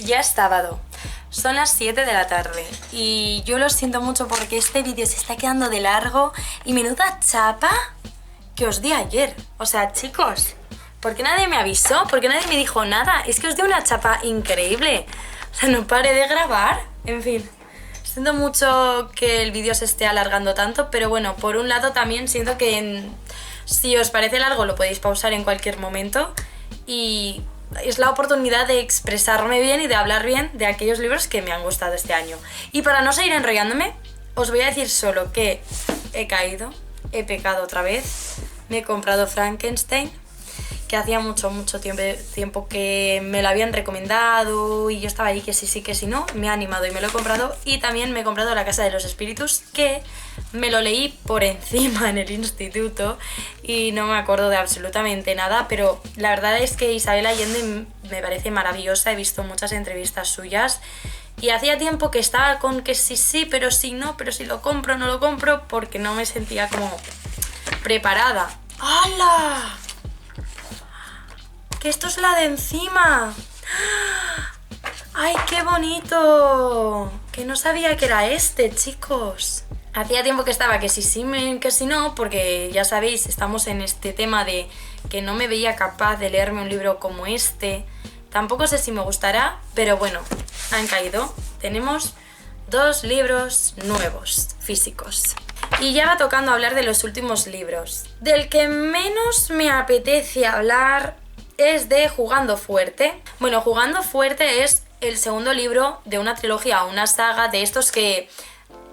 Ya es sábado, son las 7 de la tarde y yo lo siento mucho porque este vídeo se está quedando de largo y menuda chapa que os di ayer. O sea, chicos, ¿por qué nadie me avisó? ¿Por qué nadie me dijo nada? Es que os di una chapa increíble. O sea, no paré de grabar. En fin, siento mucho que el vídeo se esté alargando tanto, pero bueno, por un lado también siento que si os parece largo lo podéis pausar en cualquier momento y es la oportunidad de expresarme bien y de hablar bien de aquellos libros que me han gustado este año. Y para no seguir enrollándome, os voy a decir solo que he caído, he pecado otra vez, me he comprado Frankenstein, que hacía mucho tiempo que me lo habían recomendado y yo estaba ahí que sí, que sí, no, me ha animado y me lo he comprado. Y también me he comprado La Casa de los Espíritus, que me lo leí por encima en el instituto y no me acuerdo de absolutamente nada, pero la verdad es que Isabel Allende me parece maravillosa, he visto muchas entrevistas suyas y hacía tiempo que estaba con que sí, pero sí no, pero si lo compro, no lo compro, porque no me sentía como preparada. ¡Hala! ¡Que esto es la de encima! ¡Ay, qué bonito! Que no sabía que era este, chicos. Hacía tiempo que estaba que sí, que sí no, porque ya sabéis, estamos en este tema de que no me veía capaz de leerme un libro como este. Tampoco sé si me gustará, pero bueno, han caído. Tenemos 2 libros nuevos, físicos. Y ya va tocando hablar de los últimos libros. Del que menos me apetece hablar es de Jugando Fuerte. Bueno, Jugando Fuerte es el segundo libro de una trilogía o una saga de estos que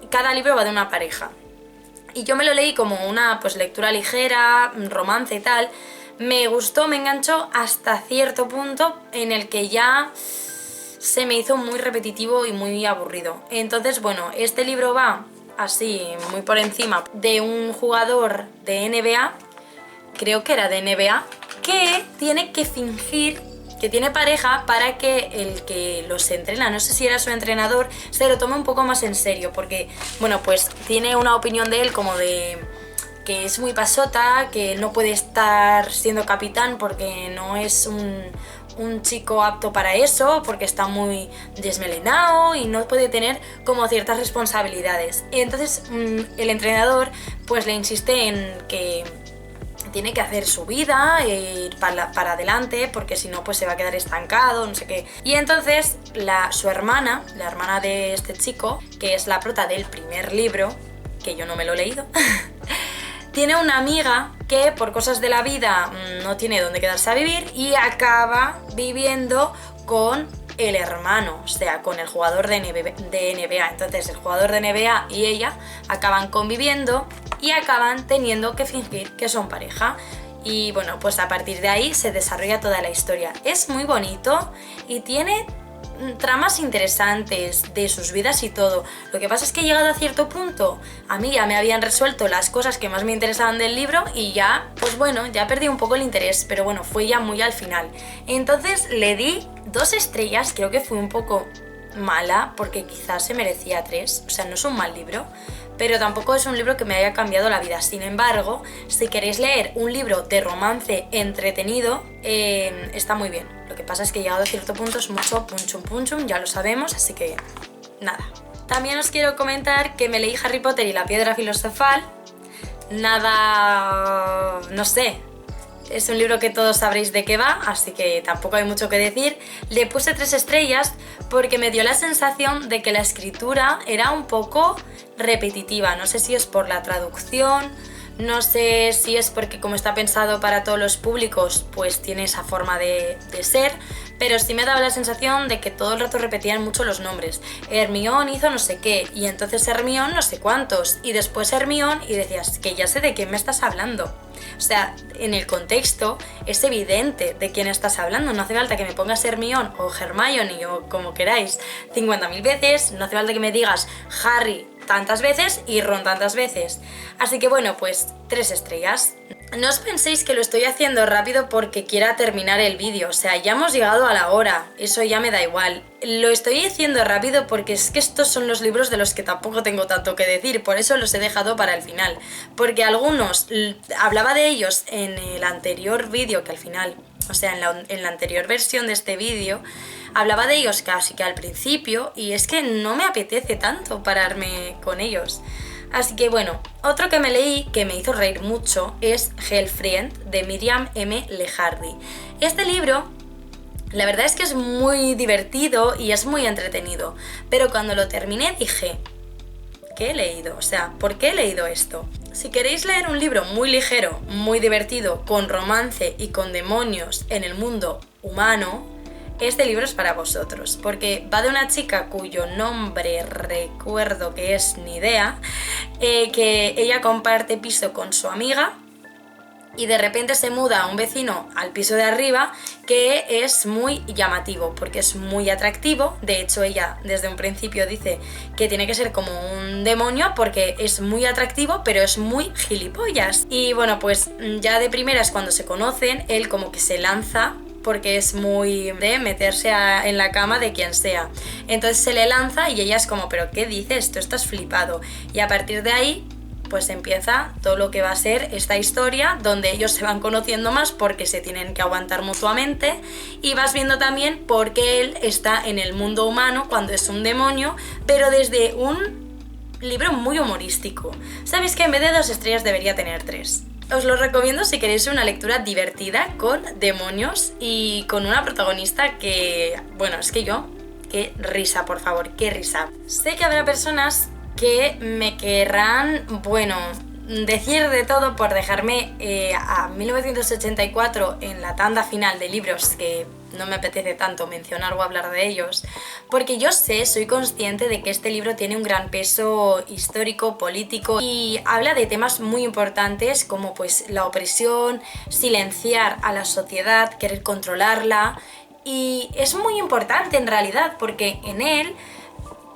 cada libro va de una pareja. Y yo me lo leí como una lectura ligera, romance y tal. Me gustó, me enganchó hasta cierto punto en el que ya se me hizo muy repetitivo y muy aburrido. Entonces, bueno, este libro va así, muy por encima, de un jugador de NBA, creo que era de NBA, que tiene que fingir que tiene pareja para que el que los entrena, no sé si era su entrenador, se lo tome un poco más en serio, porque, bueno, pues tiene una opinión de él como de que es muy pasota, que no puede estar siendo capitán porque no es un chico apto para eso, porque está muy desmelenado y no puede tener como ciertas responsabilidades. Y entonces el entrenador pues le insiste en que tiene que hacer su vida e ir para adelante, porque si no pues se va a quedar estancado, no sé qué. Y entonces su hermana, la hermana de este chico, que es la prota del primer libro, que yo no me lo he leído, tiene una amiga que por cosas de la vida no tiene dónde quedarse a vivir y acaba viviendo con el hermano, o sea, con el jugador de NBA. Entonces el jugador de NBA y ella acaban conviviendo y acaban teniendo que fingir que son pareja. Y bueno, pues a partir de ahí se desarrolla toda la historia. Es muy bonito y tiene tramas interesantes de sus vidas y todo. Lo que pasa es que llegado a cierto punto, a mí ya me habían resuelto las cosas que más me interesaban del libro y ya, pues bueno, ya perdí un poco el interés, pero bueno, fue ya muy al final. Entonces le di 2 estrellas, creo que fue un poco mala, porque quizás se merecía 3, o sea, no es un mal libro, pero tampoco es un libro que me haya cambiado la vida. Sin embargo, si queréis leer un libro de romance entretenido, está muy bien. Lo que pasa es que llegado a cierto punto es mucho punchum punchum, ya lo sabemos, así que nada. También os quiero comentar que me leí Harry Potter y la Piedra Filosofal. Nada... no sé... Es un libro que todos sabréis de qué va, así que tampoco hay mucho que decir. Le puse 3 estrellas porque me dio la sensación de que la escritura era un poco repetitiva. No sé si es por la traducción, no sé si es porque como está pensado para todos los públicos, pues tiene esa forma de ser, pero sí me daba la sensación de que todo el rato repetían mucho los nombres. Hermione hizo no sé qué, y entonces Hermione no sé cuántos, y después Hermione, y decías que ya sé de quién me estás hablando. O sea, en el contexto es evidente de quién estás hablando, no hace falta que me pongas Hermione o Hermione o como queráis 50.000 veces, no hace falta que me digas Harry tantas veces y Ron tantas veces. Así que bueno, pues 3 estrellas. No os penséis que lo estoy haciendo rápido porque quiera terminar el vídeo, o sea, ya hemos llegado a la hora, eso ya me da igual. Lo estoy haciendo rápido porque es que estos son los libros de los que tampoco tengo tanto que decir, por eso los he dejado para el final. Porque algunos, hablaba de ellos en el anterior vídeo, que al final, o sea, en la anterior versión de este vídeo, hablaba de ellos casi que al principio y es que no me apetece tanto pararme con ellos. Así que bueno, otro que me leí que me hizo reír mucho es Hellfriend de Miriam M. Lejardi. Este libro, la verdad es que es muy divertido y es muy entretenido, pero cuando lo terminé dije, ¿qué he leído? O sea, ¿por qué he leído esto? Si queréis leer un libro muy ligero, muy divertido, con romance y con demonios en el mundo humano, este libro es para vosotros, porque va de una chica cuyo nombre recuerdo que es ni idea, que ella comparte piso con su amiga y de repente se muda a un vecino al piso de arriba que es muy llamativo porque es muy atractivo. De hecho, ella desde un principio dice que tiene que ser como un demonio porque es muy atractivo pero es muy gilipollas. Y bueno, pues ya de primeras cuando se conocen, él como que se lanza porque es muy de meterse en la cama de quien sea. Entonces se le lanza y ella es como, ¿pero qué dices? Tú estás flipado. Y a partir de ahí pues empieza todo lo que va a ser esta historia donde ellos se van conociendo más porque se tienen que aguantar mutuamente y vas viendo también por qué él está en el mundo humano cuando es un demonio, pero desde un libro muy humorístico. ¿Sabéis que en vez de 2 estrellas debería tener 3? Os lo recomiendo si queréis una lectura divertida con demonios y con una protagonista que, bueno, es que yo, qué risa, por favor, qué risa. Sé que habrá personas que me querrán, bueno, decir de todo por dejarme a 1984 en la tanda final de libros que no me apetece tanto mencionar o hablar de ellos, porque yo sé, soy consciente de que este libro tiene un gran peso histórico, político y habla de temas muy importantes como pues la opresión, silenciar a la sociedad, querer controlarla, y es muy importante en realidad porque en él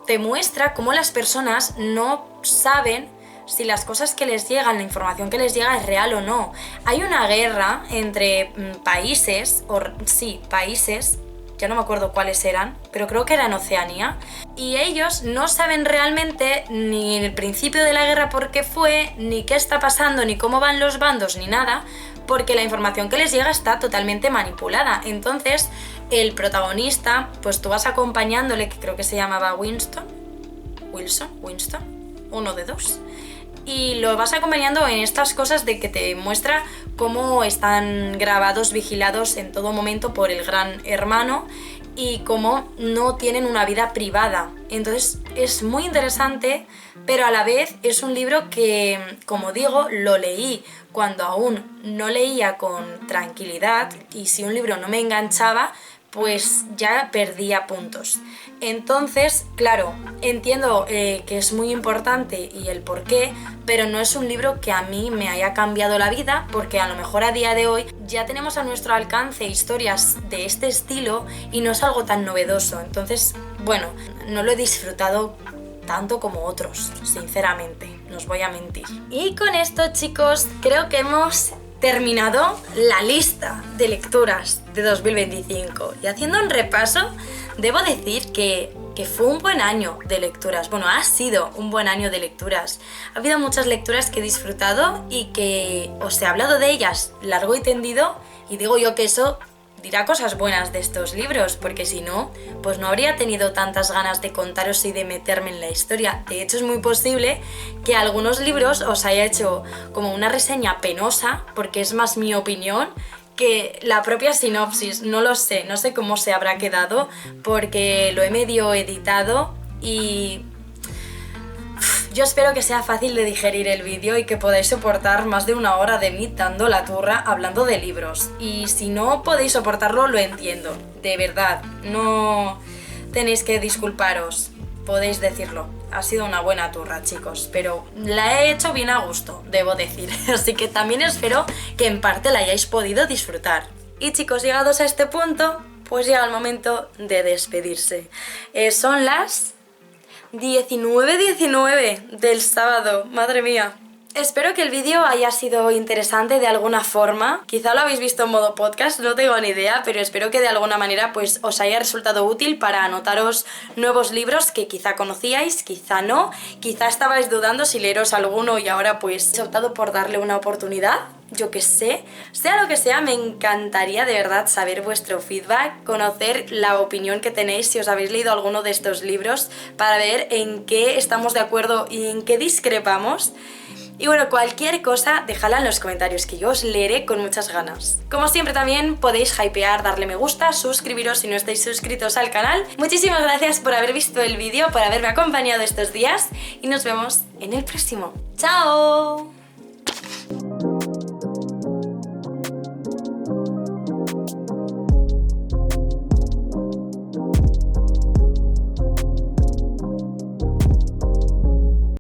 te muestra cómo las personas no saben si las cosas que les llegan, la información que les llega es real o no. Hay una guerra entre países, ya no me acuerdo cuáles eran, pero creo que era en Oceanía, y ellos no saben realmente ni el principio de la guerra por qué fue, ni qué está pasando, ni cómo van los bandos, ni nada, porque la información que les llega está totalmente manipulada. Entonces, el protagonista, pues tú vas acompañándole, que creo que se llamaba Winston, uno de dos, y lo vas acompañando en estas cosas de que te muestra cómo están grabados, vigilados en todo momento por el gran hermano y cómo no tienen una vida privada. Entonces es muy interesante, pero a la vez es un libro que, como digo, lo leí cuando aún no leía con tranquilidad, y si un libro no me enganchaba, pues ya perdía puntos. Entonces, claro, entiendo que es muy importante y el por qué, pero no es un libro que a mí me haya cambiado la vida, porque a lo mejor a día de hoy ya tenemos a nuestro alcance historias de este estilo y no es algo tan novedoso. Entonces, bueno, no lo he disfrutado tanto como otros, sinceramente, no os voy a mentir. Y con esto, chicos, creo que hemos terminado la lista de lecturas de 2025. Y haciendo un repaso, debo decir que fue un buen año de lecturas. Bueno, ha sido un buen año de lecturas. Ha habido muchas lecturas que he disfrutado y que os he hablado de ellas largo y tendido, y digo yo que eso dirá cosas buenas de estos libros, porque si no, pues no habría tenido tantas ganas de contaros y de meterme en la historia. De hecho, es muy posible que algunos libros os haya hecho como una reseña penosa, porque es más mi opinión que la propia sinopsis. No lo sé, no sé cómo se habrá quedado, porque lo he medio editado y yo espero que sea fácil de digerir el vídeo y que podáis soportar más de una hora de mí dando la turra hablando de libros. Y si no podéis soportarlo, lo entiendo, de verdad, no tenéis que disculparos, podéis decirlo. Ha sido una buena turra, chicos, pero la he hecho bien a gusto, debo decir. Así que también espero que en parte la hayáis podido disfrutar. Y chicos, llegados a este punto, pues llega el momento de despedirse. Son las 19:19 del sábado, madre mía. Espero que el vídeo haya sido interesante de alguna forma. Quizá lo habéis visto en modo podcast, no tengo ni idea, pero espero que de alguna manera pues os haya resultado útil para anotaros nuevos libros que quizá conocíais, quizá no, quizá estabais dudando si leeros alguno y ahora pues he optado por darle una oportunidad. Yo que sé, sea lo que sea, me encantaría de verdad saber vuestro feedback, conocer la opinión que tenéis si os habéis leído alguno de estos libros, para ver en qué estamos de acuerdo y en qué discrepamos. Y bueno, cualquier cosa, dejadla en los comentarios, que yo os leeré con muchas ganas. Como siempre también podéis hypear, darle me gusta, suscribiros si no estáis suscritos al canal. Muchísimas gracias por haber visto el vídeo, por haberme acompañado estos días y nos vemos en el próximo. ¡Chao!